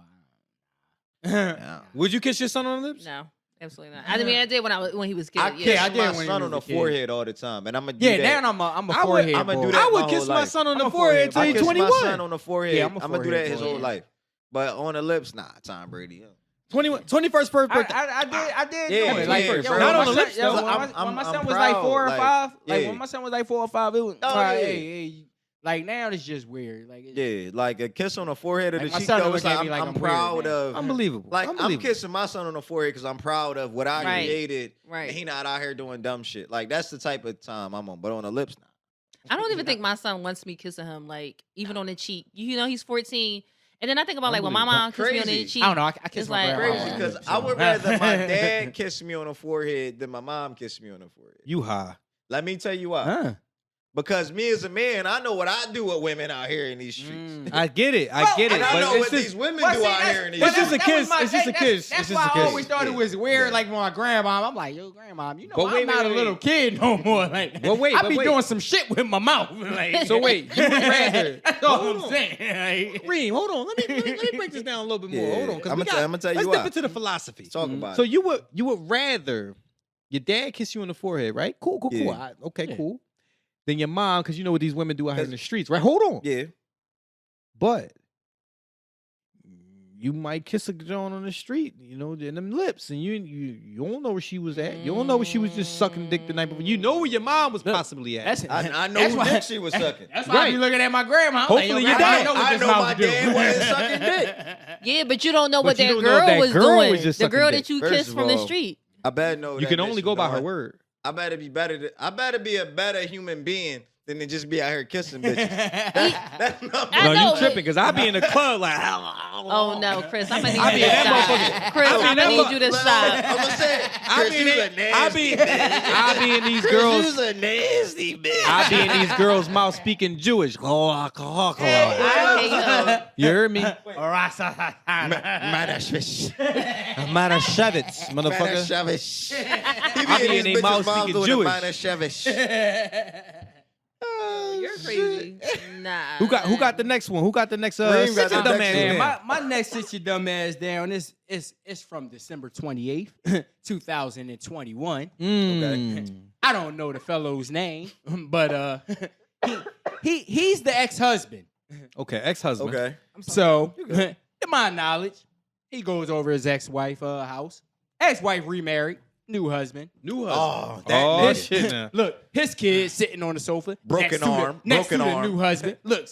Yeah. Would you kiss your son on the lips? No, absolutely not. I mean, I did when he was I kid. kiss Yeah. I did my when he son was on the a kid. forehead all the time, and I'm gonna do Yeah, that. now I'm a I would- forehead I'ma boy. do that. I would my kiss whole my life. son on I'm the a forehead forehead till I he's kiss 21. my son on the forehead. Yeah, I'm I'm a gonna do that forehead his boy. whole life, but on the lips, nah. Tom Brady. 21st birthday. I did Yeah, do it. Like, yeah, yo, bro. when Not my on the son- lips, yo, though. when I'm my son I'm was like proud, 4 or like, 5, like yeah. when my son was like 4 or 5, it was Oh, like, yeah. hey, like now it's just weird. Like, Yeah, like a kiss on the forehead or Like, the my cheek. son Though, look it's at like me like I'm I'm weird, proud man. of. Unbelievable. Like I'm Unbelievable. kissing my son on the forehead because I'm proud of what I Right. created. Right. And he not out here doing dumb shit. Like that's the type of time I'm on. But on the lips, nah. I don't even think my son wants me kissing him, like even on the cheek. You know, he's 14, and then I think about like when my mom kissed me on the Crazy. cheek. I don't know. I kiss It's my like- grandma. Crazy Oh. because I would rather my dad kiss me on the forehead than my mom kiss me on the forehead. You high. Let me tell you why. Huh. Because me as a man, I know what I do with women out here in these streets. I get it. I Well, get it. And I but know it's what just, these women Well, do see, out that's- here in these but It's just streets. a that was kiss. my- It's just a that's- kiss. That's It's just why a I kiss. always thought it was weird. Yeah. Like with my grandma, I'm like, yo, grandma, you know, But I'm wait, not wait, a little wait. kid no more. Like, But wait, I but be wait. doing some shit with my mouth. Like, So wait, you would rather. That's all Hold I'm on. saying. Like, Reem, hold on. Let me break this down a little bit more. Yeah. Hold on, because I'ma tell you let's why. dip into the philosophy. Talk about So it. you would rather your dad kiss you on the forehead, right? Cool. Yeah. Okay, Yeah. cool. Then your mom, because you know what these women do out here in the streets, right? Hold on. Yeah. But you might kiss a Joan on the street, you know, in them lips, and you don't know where she was at. You don't know where she was just sucking dick the night before. You know where your mom was possibly at. I know that's who why- dick she was sucking. That's why I be looking at my grandma. I'm Hopefully like, you yo, dad. grandma, I what know this my mouth do. dad wasn't sucking dick. Yeah, but you don't know But what you that don't know if girl that was girl doing. was just The sucking girl dick. that you First kissed of from the all, street. I better know. You that can bitch only go by know her it. word. I better be a better human being than to just be out here kissing bitches. That's not I No, know, you tripping because I be in the club like. Oh no, Chris, I'm gonna need I you be to in that stop. motherfucker. Chris, I be in I'm that gonna need you to stop. I'm gonna say, I be in these girls. She's a nasty bitch. I be in these girls' mouth speaking Jewish. You heard me? Madashvish. Madashevitz, motherfucker. Madashvish. I be in their mouth speaking Jewish. Madashvish. You're crazy. Nah. Who got the next one? Who got the next Reem got sit your the dumb next ass one. down? My next sit your dumb ass down is from December 28th, 2021. I don't know the fellow's name, but he's the ex-husband. Okay, ex-husband. Okay. So, to my knowledge, he goes over his ex-wife house. Ex-wife remarried, new husband. New Oh, husband. that Oh, nigga. shit now. Look, his kid sitting on the sofa. Broken next to arm, next broken to arm. the new husband. Look,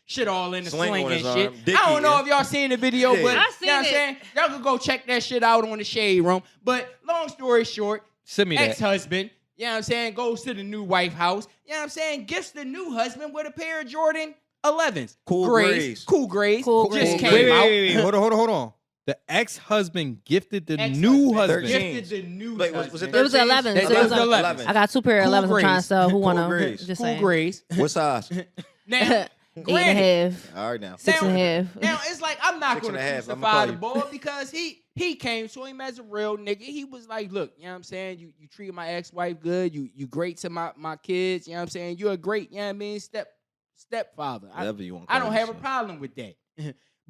shit all in the Sling sling on and his shit. arm. Dick I don't know eating. if y'all seen the video, Yeah. but I you seen know what I'm it. saying? Y'all can go check that shit out on the Shade Room. But long story short, Send me that. ex-husband, you know what I'm saying, goes to the new wife house. You know what I'm saying? Gifts the new husband with a pair of Jordan 11s. Cool Grays. Cool Grays. Cool Just Grays. came Wait, out. wait. Hold on. The ex-husband gifted the Ex-husband. new husband. 13. Gifted the new Wait, husband. was it It was 13? 11. It So it was was 11. I got two pair of Cool 11s. I'm trying to Grays. sell. Who Cool want them? Grays. Just Cool saying. Grays. What size? Now, 8.5. All right now. 6.5. Now it's like I'm not 6 gonna and a half. I'ma crucify call the you. boy because he came to him as a real nigga. He was like, look, you know what I'm saying? You treated my ex-wife good. You great to my kids. You know what I'm saying? You're a great, you know what I mean, stepfather. Whatever you want. I don't have a problem with that.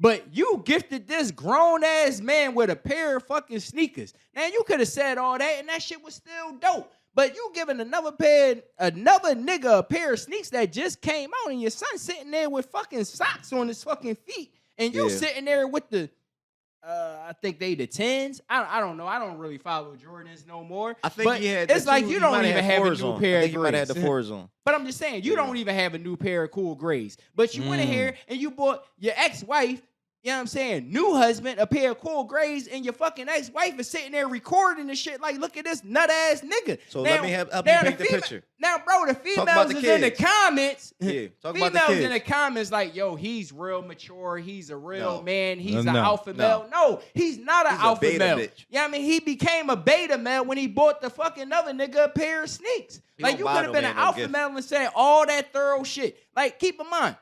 But you gifted this grown ass man with a pair of fucking sneakers. Now you could have said all that and that shit was still dope. But you giving another nigga a pair of sneaks that just came out, and your son sitting there with fucking socks on his fucking feet, and you Yeah. sitting there with the I think they the 10s. I don't know. I don't really follow Jordans no more. I think but he had. it's the like two- you he don't might even had have a fours new on. pair I of think he might have had the Grays. fours on. But I'm just saying, you Yeah. don't even have a new pair of Cool Grays. But you went in here and you bought your ex-wife, you know what I'm saying, new husband, a pair of Cool Grays, and your fucking ex-wife is sitting there recording the shit like, look at this nut-ass nigga. So Now- let me help you now paint the female- picture. Now, bro, the about females the is in the kids. comments. Yeah, talk about the Females kids. in the comments like, yo, he's real mature. He's a real No. man. He's No, an no, alpha no. male. No, he's not an He's a alpha beta male. bitch. Yeah, I mean, he became a beta male when he bought the fucking other nigga a pair of sneaks. He Like, don't you buy could have no been man an no alpha gift. male and said all that thorough shit. Like, keep in mind,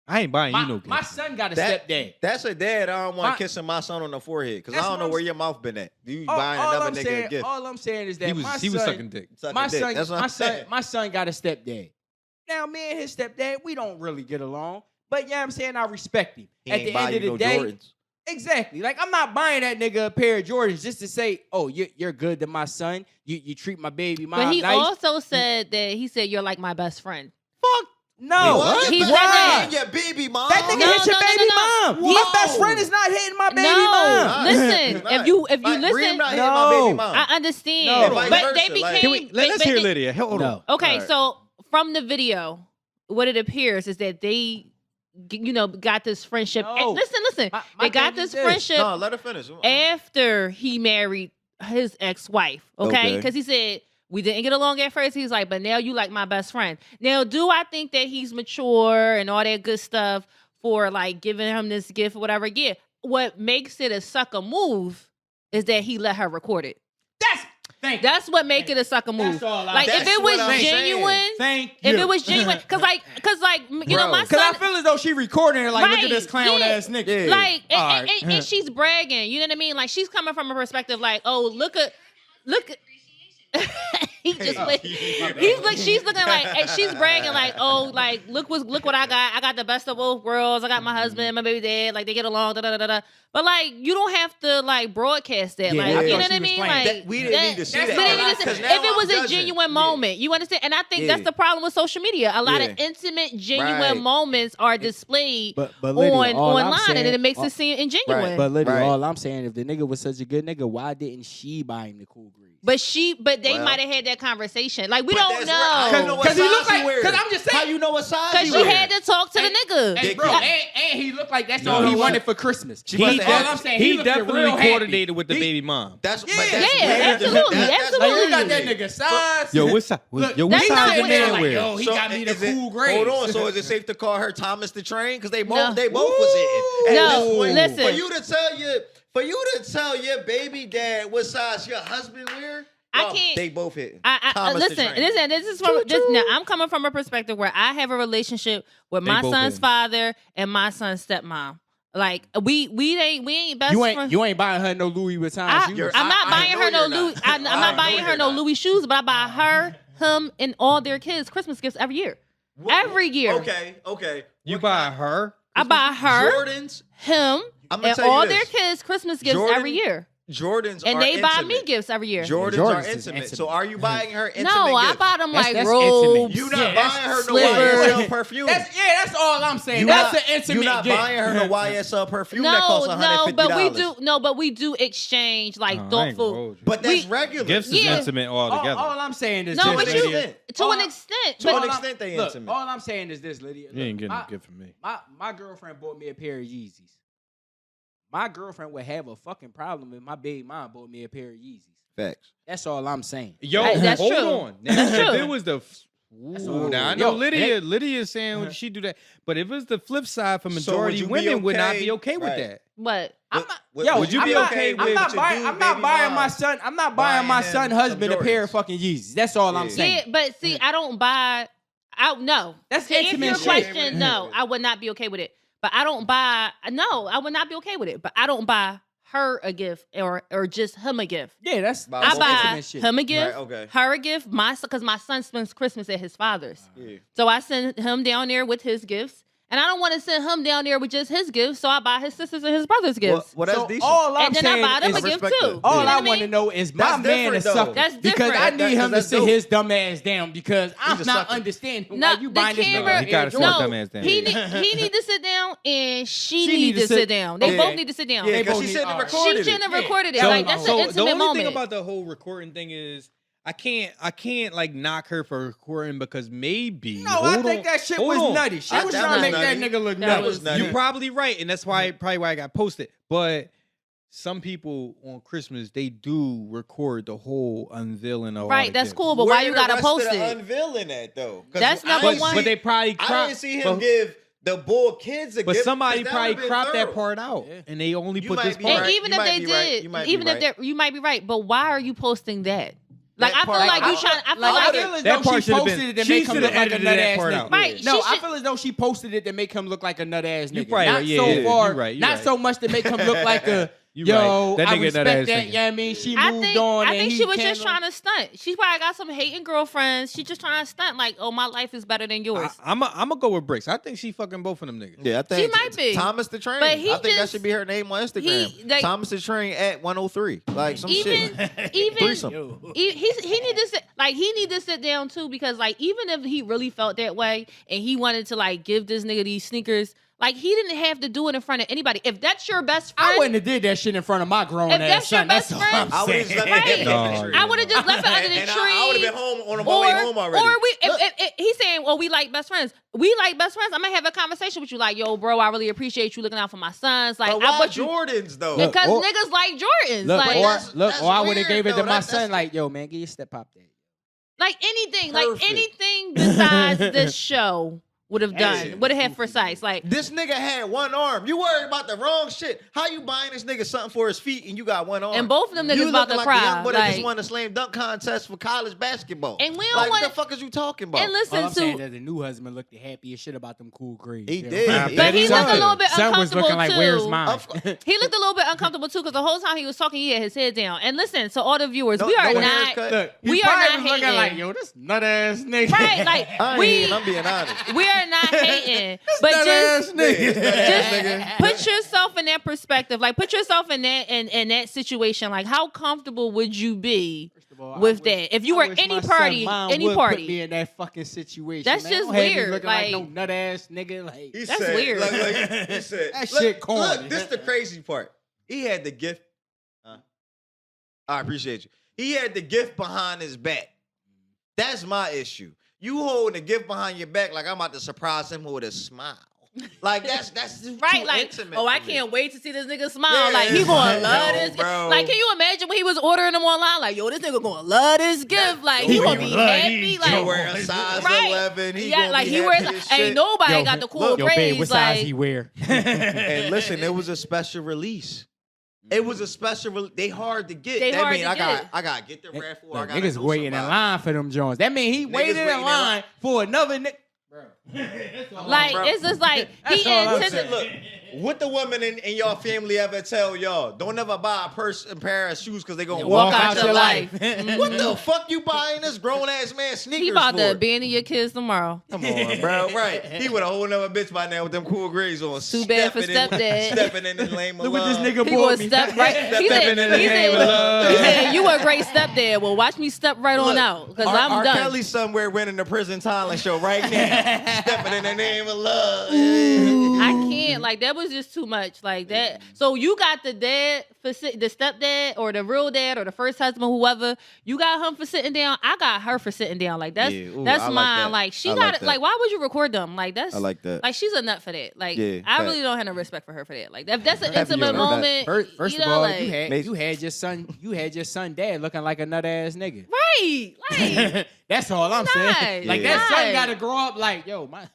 I ain't buying you no my gift. son got a That- stepdad. That's a dad. I don't want My- kissing my son on the forehead because I That's don't what know I'm where s- your mouth been at. You All buying I'm another nigga saying, a gift. all I'm saying is that He was sucking dick. Sucking my dick. son, That's what I'm saying. my son got a stepdad. Now, me and his stepdad, we don't really get along. But yeah, I'm saying I respect him. He At ain't the buy end you of the no day, Jordans. exactly. Like, I'm not buying that nigga a pair of Jordans just to say, oh, you're good to my son. You treat my baby mom But he nice. also said that he said you're like my best friend. Fuck no. What? He Your said that. Your baby mom. That nigga No, hit your no, no, baby no, no. mom. My Whoa. best friend is not hitting my baby No, mom. listen. It's not. if you Like, listen, Reem not hitting No. my baby mom. I understand. No. And vice But they versa, became. like- Can we, let's but hear they- Lydia. Hold on. Okay, All right. so from the video, what it appears is that they, got this friendship. No. And listen. My They got thing is this friendship No, let her finish. after he married his ex-wife. Okay, Okay. because he said we didn't get along at first. He's like, but now you like my best friend. Now, do I think that he's mature and all that good stuff for like giving him this gift or whatever? Yeah. What makes it a sucker move is that he let her record it. That's what make it a sucker move. That's all I- Like if That's it was what I'm saying. genuine, Thank you. if it was genuine, because like you know Bro. my Because I son. feel as though she recording it like, look Right, at this clown yeah. ass nigga. Yeah. Like All and, right. and she's bragging, you know what I mean? Like she's coming from a perspective like, oh, look at He just she's looking like, and she's bragging like, oh, like look what I got. I got the best of both worlds. I got my husband, my baby dad. Like they get along. Da da da da. But like you don't have to like broadcast that. Yeah, like yeah. you I know thought what I she was mean? playing. Like That- we didn't need to see we that. didn't need to see- 'Cause if now it was I'm a judging. genuine moment, you understand? And I think Yeah. that's the problem with social media. A lot of Yeah. intimate, genuine Right. moments are displayed But Lydia, on all I'm online, and saying- it makes it seem ingenuine. But Lydia, Right. all I'm saying, if the nigga was such a good nigga, why didn't she buy him the cool grease? But they Well. might have had that conversation. Like we But don't that's right. How you know know what Because he size looked like. wears? Because I'm just How saying. you know what size because he she wears? had to talk to the nigga. Hey, bro, Yeah. and he looked like that's No, all he no, wanted what? for Christmas. She He, must have all had- I'm saying, he looked definitely real happy. coordinated with the He- baby mom. That's Yeah. but that's Yeah, weird. absolutely, That's Like, you absolutely. got that nigga size. Yo, what's up? Look, Yo, what that's size not the what man it- like, wear? yo, he got me the is it- cool grades. Hold on. So is it safe to call her Thomas the Train? Because they both No. they both was hitting. At No, this point, listen. For you to tell your baby dad what size your husband wear, I no, can't- They both hitting. I Thomas the listen. Train. This is from this. Now I'm coming from a perspective where I have a relationship with They my both son's in. father and my son's stepmom. Like we ain't best You friends. ain't buying her no Louis Vuitton I, shoes. I'm not I buying know her no you're Louis. not. I'm I not know buying her you're no not. Louis shoes, but I buy her, him, and all their kids Christmas gifts every year. Every year. Okay. You What buy kind? her? I buy her, Jordans. him, I'm gonna and tell you all this. their kids Christmas gifts Jordan every year. Jordans And are they buy me intimate. gifts every year. Jordans Jordans are is intimate. intimate. So are you buying her intimate No, I gifts? buy them like That's robes. intimate. You not Yeah, buying her no slippers. YSL perfume. That's all I'm saying. You That's not- an intimate You not gift. buying her no YSL perfume that costs $150. but we do exchange like No, I ain't gonna thoughtful. hold you. But that's we- regular. Gifts is Yeah. intimate All altogether. I'm saying is No, this, but To an you Lydia. extent. to All an I- extent. To an But extent, they Look, intimate. all I'm saying is this, Lydia. You ain't getting Look, a gift from me. my girlfriend bought me a pair of Yeezys. My girlfriend would have a fucking problem if my baby mom bought me a pair of Yeezys. Facts. That's all I'm saying. Yo, Hey, that's hold true. on. Now, That's if true. it was the all. now I know Yo, Lydia is saying when she do that, but if it's the flip side for So majority would you be women would not okay- be okay with right. that. what? I'm Would- not, would- yo, would you I'm be not, okay I'm with not your buying. dude I'm not baby buying my mom son. I'm not buying my buying son him husband a some pair of Jordans? fucking Yeezys. That's all I'm Yeah. saying. Yeah, but see, I don't buy. No, That's to answer intimate your shit. question, no, I would not be okay with it. But I don't buy. No, I would not be okay with it. But I don't buy her a gift or just him a gift. Yeah, that's I I that's buy intimate shit. him a gift, Right, okay. her a gift, because my son spends Christmas at his father's. Yeah. So I send him down there with his gifts. And I don't want to send him down there with just his gifts, so I buy his sisters and his brothers gifts. Well, that's So decent. all I'm And then I saying buy them is a gift respect too. that. all You know I what want to mean? know is my That's man different, is though. sucker. That's Because I different. need him to That's sit dope. his dumb ass down because I'm He's a not sucker. understanding No, why you the buying this camera- nigga He gotta Air sit Jordan. his dumb ass down. He need to sit down and she She need to sit down. They Yeah. both need to sit down. Yeah, They because both she need- said they all right. recorded She it. shouldn't have Yeah. recorded it. So- Like that's so an the intimate only moment. thing about the whole recording thing is I can't like knock her for recording because maybe No, I think that shit was nutty. She That was was trying to make that nutty. nigga look That nutty. was nutty. You're probably right, and that's probably why I got posted. But some people on Christmas they do record the whole unveiling of all Right, the that's gifts. cool, but Where why you the gotta rest post of the it? unveiling at though? 'Cause That's I number didn't one. see- But they probably I crop. didn't see him give the bull kids a But gift. somebody 'cause that probably would've been cropped that thorough. part out, Yeah. and they only You put might this be part. And right. even You if might they be right. did, You might be even if right. they you might be right, but why are you posting that? Like That I feel part- like you I- trying. I feel I like would've- feel as that though part she should've posted been- it to she make him should've look like a edited nut that ass part nigga. out. Right, No, she I should- feel as though she posted it to make him look like a nut ass nigga. You probably not right. Yeah, so yeah, far, you right, you not right. so much to make him look like a You yo. right. That I nigga respect nut ass that. nigga. You know what I mean? She moved on. I and think he she was just came trying to stunt. She probably got some hating girlfriends. She just trying to stunt like, oh, my life is better than yours. I'm gonna go with Bricks. I think she fucking both of them niggas. Yeah, I think might be. Thomas the Train. But he I think that just- should be her name on Instagram. he, like- Thomas the Train at 103. Like some even shit. even Threesome. he need to sit he need to sit down too, because like even if he really felt that way and he wanted to like give this nigga these sneakers, like he didn't have to do it in front of anybody. If that's your best friend, I wouldn't have did that shit in front of my grown If ass that's your son. best That's all friend, I'm I would have saying. just left Right. it under the tree. I would have just left it under the And tree. I would have been home on my way home already. Or we, Look. if he's saying, well, we like best friends. We like best friends. I'm gonna have a conversation with you, like, yo, bro, I really appreciate you looking out for my sons. Like, But I why want you Jordans though? Look, because or- niggas like Jordans. Look, like, that's or I would have weird, gave it to though. my That's- son. Like, yo, man, give your step pop that. like anything, Perfect. like anything besides this show would have shit done, would have had precise. Like, This nigga had one arm. You worried about the wrong shit. How you buying this nigga something for his feet and you got one arm? and both of them you niggas about looking to like cry. the young boy that just Like, won a slam dunk contest for college basketball. And we don't like, want- what the fuck is you talking about? and All I'm listen saying to, that the new husband looked happy as shit about them cool grades. He Yeah. did. but he Son- looked a little bit Son was uncomfortable looking like, too. where's mine? Of course. He looked a little bit uncomfortable too because the whole time he was talking, he had his head down. And listen, so all the viewers, No- we are no not. haircut. Look, he We are probably not was looking hating. like, yo, this nut ass nigga. Right, like I ain't, I'm being honest. we are not hating, but nut just ass nigga. Nigga. put yourself in that perspective. Like, put yourself in that situation. Like, how comfortable would you be First of all, I with wish- that? If you I were wish any my son party, mom any would put party. me in that fucking situation. That's man. just Don't have me weird, looking like- no nut ass nigga. Like, He That's said, weird. He said, That look, shit corny. Look, this the crazy part. He had the gift. I appreciate you. He had the gift behind his back. That's my issue. You holding the gift behind your back like I'm about to surprise him with a smile. Like that's Right, too like, intimate oh, I for me. can't wait to see this nigga smile. Yeah, like, he gonna it's love like, this. yo, bro. Like, can you imagine when he was ordering them online? Like, yo, this nigga gonna love this gift. Like, he yo, gonna he be love happy. these He Like, wear a size Right. 11. He yeah, gonna like be he wears. happy as Ain't shit. nobody Yo, got the cool yo, babe, grades. what size Like, he wear? And listen, it was a special release. It was a special. They hard to get. They that hard mean to I got get. I got to get the raffle. I Look, got niggas waiting in line for them Jones. That mean he waited waiting in in line for another nigga. like bro. it's just like he That's all I'm anticipated. Look, what the women in your family ever tell y'all? Don't ever buy a pair of shoes because they gonna Walk out your life. What the fuck you buying this grown ass man sneakers He about for? to abandon your kids tomorrow. Come on, bro. Right. He with a whole nother bitch by now with them cool grades on. Too bad for stepdad. Stepping in the lane of Look what this love. nigga He bought gonna me. step right. He Stepping said, in the he name said, of love. he said, you a great stepdad. Well, watch me step right on out because I'm R. done. Kelly somewhere winning the prison talent show right now. Stepping in the name of love. I can't. Like, that was just too much. Like that. So you got the dad for the stepdad or the real dad or the first husband, whoever. You got him for sitting down. I got her for sitting down. Like that's Yeah, ooh, that's I like mine. that. Like she I got like it. that. Like, why would you record them? Like that's I like that. Like she's a nut for that. Like Yeah, I fact. really don't have no respect for her for that. Like that's an Happy you intimate heard that. moment. First you of know, all, like, you had your son dad looking like a nut ass nigga. right. Like That's all I'm saying. Nice. Like Yeah. that son Nice. gotta grow up like, yo, my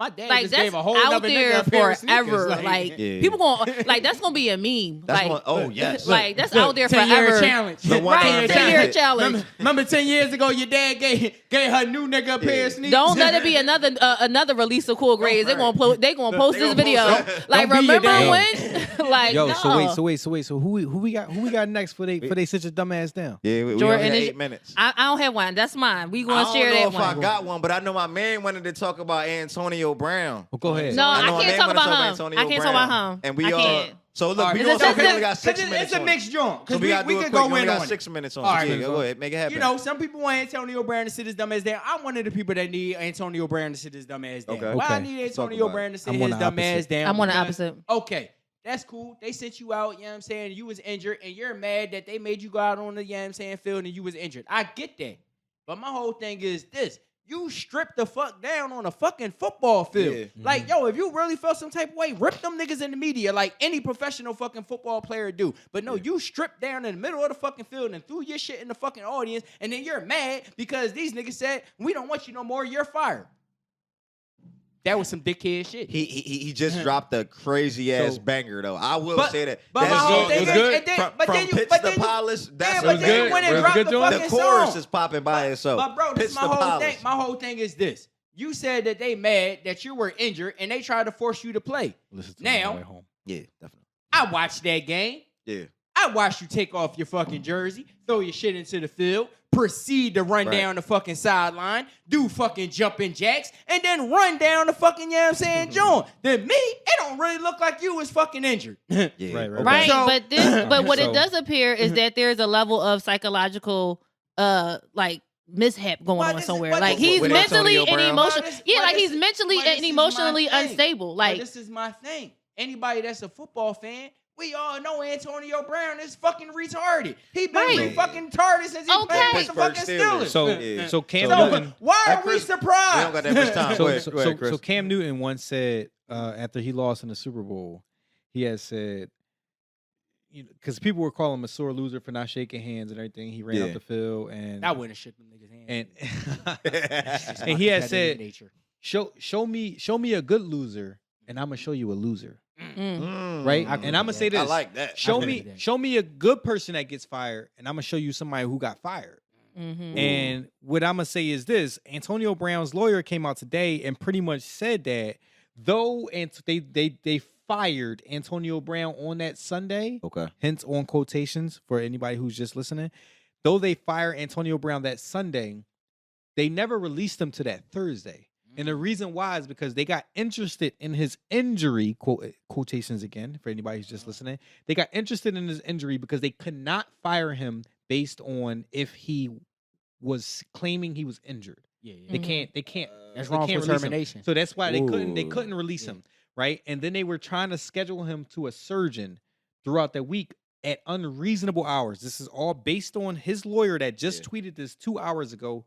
dad like just that's gave a whole out nother nigga there a pair of forever. sneakers. Like Yeah. people going like that's gonna be a meme. That's like one, oh yes. like that's Look, out there 10-year forever. challenge. The one Right, time 10-year challenge. challenge. Remember 10 years ago, your dad gave her new nigga a pair of sneakers. Don't let it be another release of Cool Grades. They gonna post They this gonna video. post that. Like Don't be your remember dad. when? Like Yo, no. so wait. So who we got next for they sit your dumb ass down? Yeah, we Jordan, only got is- 8 minutes. I don't have one. That's mine. We I gonna don't share know that if one. I got one, but I know my man wanted to talk about Antonio Brown. Well, go ahead. No, I know my can't man talk wanna about him. Antonio I can't talk Brown. about him. And we I all. can't. So look, Alright, we it's gonna a- we only got 6 It's minutes. a on mixed it. joint. So Because we gotta do we it could quick. go We only in got on 6 minutes on. All it. right, Yeah, let's go go. ahead, make it happen. You know, some people want Antonio Brown to sit his dumb ass down. I'm one of the people that need Antonio Brown to sit his dumb ass down. Okay. Why I Okay. need Let's talk Antonio about Brown to sit I'm his on the dumb opposite. ass down? I'm on the Because- opposite. Okay, that's cool. They sent you out, you know what I'm saying? You was injured, and you're mad that they made you go out on the, you know what I'm saying, field and you was injured. I get that. But my whole thing is this. You stripped the fuck down on a fucking football field. Yeah. Like, yo, if you really felt some type of way, rip them niggas in the media like any professional fucking football player do. But no, you stripped down in the middle of the fucking field and threw your shit in the fucking audience, and then you're mad because these niggas said, we don't want you no more, you're fired. That was some dickhead shit. He just dropped a crazy ass banger though. I will say that. But my That whole song thing is is, good. and then, from, but from then you, Pits but to then you, Polish. That's yeah, a but then you good. went and It was a dropped good the joint. the fucking chorus song. is popping by itself. But bro, this Pits is my to whole Polish. thing. My whole thing is this. You said that they mad that you were injured and they tried to force you to play. Listen to Now- me on the way home. Yeah, definitely. I watched that game. Yeah. I watched you take off your fucking jersey, throw your shit into the field, proceed to run Right. down the fucking sideline, do fucking jumping jacks, and then run down the fucking, you know what I'm saying, John. Then me, it don't really look like you was fucking injured. Yeah. Right. okay. Right, So- but this, but what So- it does appear is that there's a level of psychological, like mishap going But on this is- somewhere. but Like this is- he's With mentally Antonio and Brown? emotionally, But this- yeah, but like this he's is- mentally but this and is emotionally my thing. unstable. But Like this is my thing. Anybody that's a football fan, we all know Antonio Brown is fucking retarded. He been Right. fucking retarded since he Okay. played with the Pittsburgh fucking Steelers. Steelers. So Yeah. so Cam So- Newton. why Hey, are we Chris, surprised? we don't got that much time. So, Go ahead, so, go ahead, so, Chris. so Cam Newton once said after he lost in the Super Bowl, he had said, because people were calling him a sore loser for not shaking hands and everything. He ran Yeah. out the field and I wouldn't have shook them niggas' hands. and It's just and my he had competitive said nature. show me a good loser, and I'm gonna show you a loser. Mm. Right? I agree And I'm gonna with say that. this. I like that. Show agree me with that. show me a good person that gets fired, and I'm gonna show you somebody who got fired. Mhm. And what I'm gonna say is this: Antonio Brown's lawyer came out today and pretty much said that though, and they fired Antonio Brown on that Sunday. Okay. Hence on quotations for anybody who's just listening. Though they fired Antonio Brown that Sunday, they never released him to that Thursday. And the reason why is because they got interested in his injury, quotations again, for anybody who's just listening. They got interested in his injury because they could not fire him based on if he was claiming he was injured. Yeah, yeah. They Mhm. can't That's they wrong can't for release him. termination. So that's why they couldn't Ooh. release Yeah. him, right? And then they were trying to schedule him to a surgeon throughout the week at unreasonable hours. This is all based on his lawyer that just Yeah. tweeted this 2 hours ago,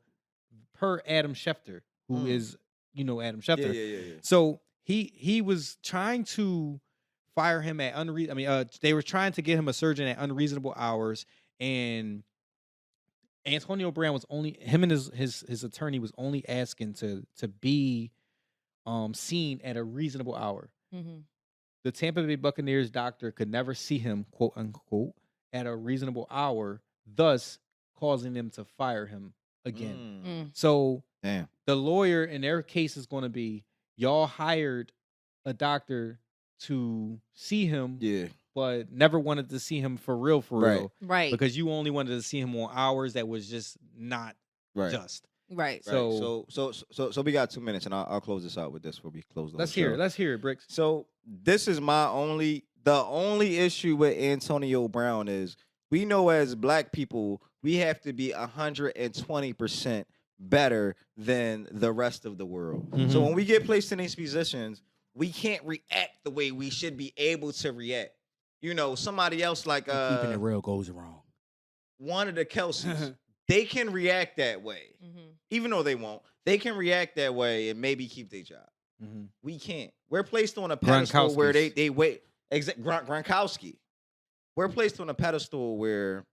per Adam Schefter, who is Adam Schefter. Yeah. So he was trying to fire him at they were trying to get him a surgeon at unreasonable hours, and Antonio Brown was only him and his attorney was only asking to be seen at a reasonable hour. Mhm. The Tampa Bay Buccaneers doctor could never see him, quote unquote, at a reasonable hour, thus causing them to fire him again. Mm. So Damn. the lawyer in their case is going to be, y'all hired a doctor to see him, Yeah. but never wanted to see him for real, Right. Right. because you only wanted to see him on hours that was just not Right. just. right. So we got 2 minutes, and I'll close this out with this before we close the Let's whole show. hear it, Bricks. So this is the only issue with Antonio Brown is we know as black people we have to be 120% better than the rest of the world. So Mhm. when we get placed in these positions, we can't react the way we should be able to react. Somebody else like Keeping it real goes wrong. one of the Kelseys, they can react that way. Mhm. Even though they won't, they can react that way and maybe keep their job. Mhm. We can't. We're placed on a pedestal where Gronkowski's. they wait. Gronkowski. We're placed on a pedestal where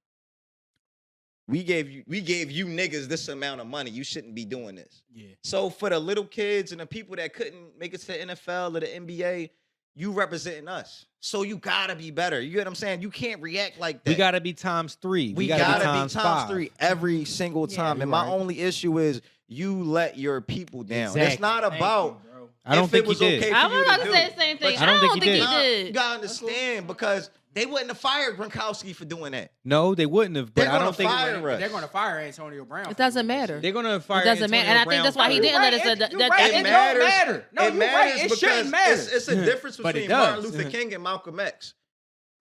we gave you niggas this amount of money. You shouldn't be doing this. Yeah. So for the little kids and the people that couldn't make it to the NFL or the NBA, you representing us. So you gotta be better. You get what I'm saying? You can't react like that. We gotta be times 3. We gotta be times five. 3 every single Yeah, time. you're And my right. only issue is you let your people down. It's Exactly. not Thank you, about bro. I don't if think it was he did. okay I for was you about to to do. say the same thing. But I don't think he Nah, did. You gotta understand because they wouldn't have fired Gronkowski for doing that. No, they wouldn't have. But They're I gonna don't think fire us. They're going to fire Antonio Brown. It doesn't matter. they're gonna fire. It doesn't matter. And I think that's why he didn't let us. You're that- right. that- It that- don't matter. No, it you're matters right. It because shouldn't matter. It's a difference But it between Martin does. Luther King and Malcolm X.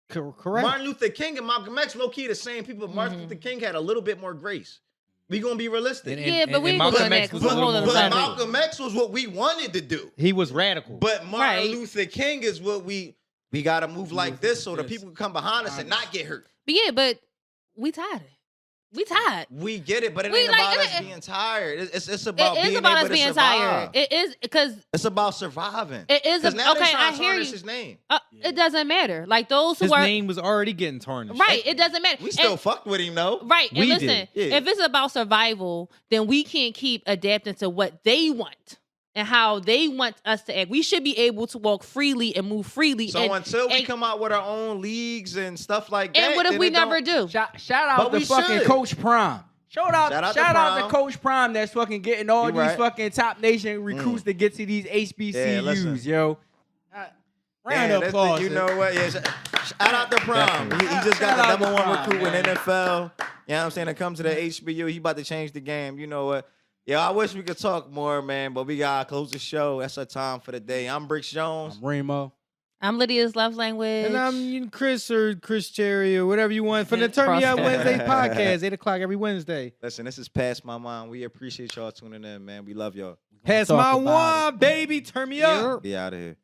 Correct. Martin Luther King and Malcolm X, low key the same people. Martin Luther King had a little bit more grace. We gonna be realistic. Yeah, but we ain't Malcolm gonna go X there was 'cause a we're little holding more the But Exactly. radical. Malcolm X was what we wanted to do. He was radical. But Martin Right. Luther King is what we gotta move like this so the Yes. people can come behind us and not get hurt. But yeah, but we tired. We tired. We get it, but it We ain't like- about it- us being tired. It's about It is being about able us to being survive. tired. It is because It's about surviving. it is. Because now they Okay, trying I to hear tarnish you. his name. It doesn't matter. Like those who His are name was already getting tarnished. right. It doesn't matter. We still And- fucked with him though. right. And We listen, did. Yeah. if it's about survival, then we can't keep adapting to what they want and how they want us to act. We should be able to walk freely and move freely. So and, until we and- come out with our own leagues and stuff like that, and what if then we it don't- never do? Shout out But to we fucking should. Coach Prime. Shout out Shout out to to Prime. Coach Prime that's fucking getting all You these right. fucking top nation recruits to get to these HBCUs, listen. yo. Round Yeah, of that's applause. you know what? Yeah, shout out to Prom. He just got Shout the out to number one Prime, recruit in man. NFL. You know what I'm saying? To come to the HBU, he about to change the game. You know what? Yeah, I wish we could talk more, man, but we gotta close the show. That's our time for the day. I'm Bricks Jones. I'm Remo. I'm Lydia's love language. And I'm Chris or Chris Cherry or whatever you want from the Turn Me Up Cross- Wednesday podcast, 8 o'clock every Wednesday. Listen, this is Past My Mind. We appreciate y'all tuning in, man. We love y'all. Pass Talk my about wine, baby. Turn me up. You're- Be out of here.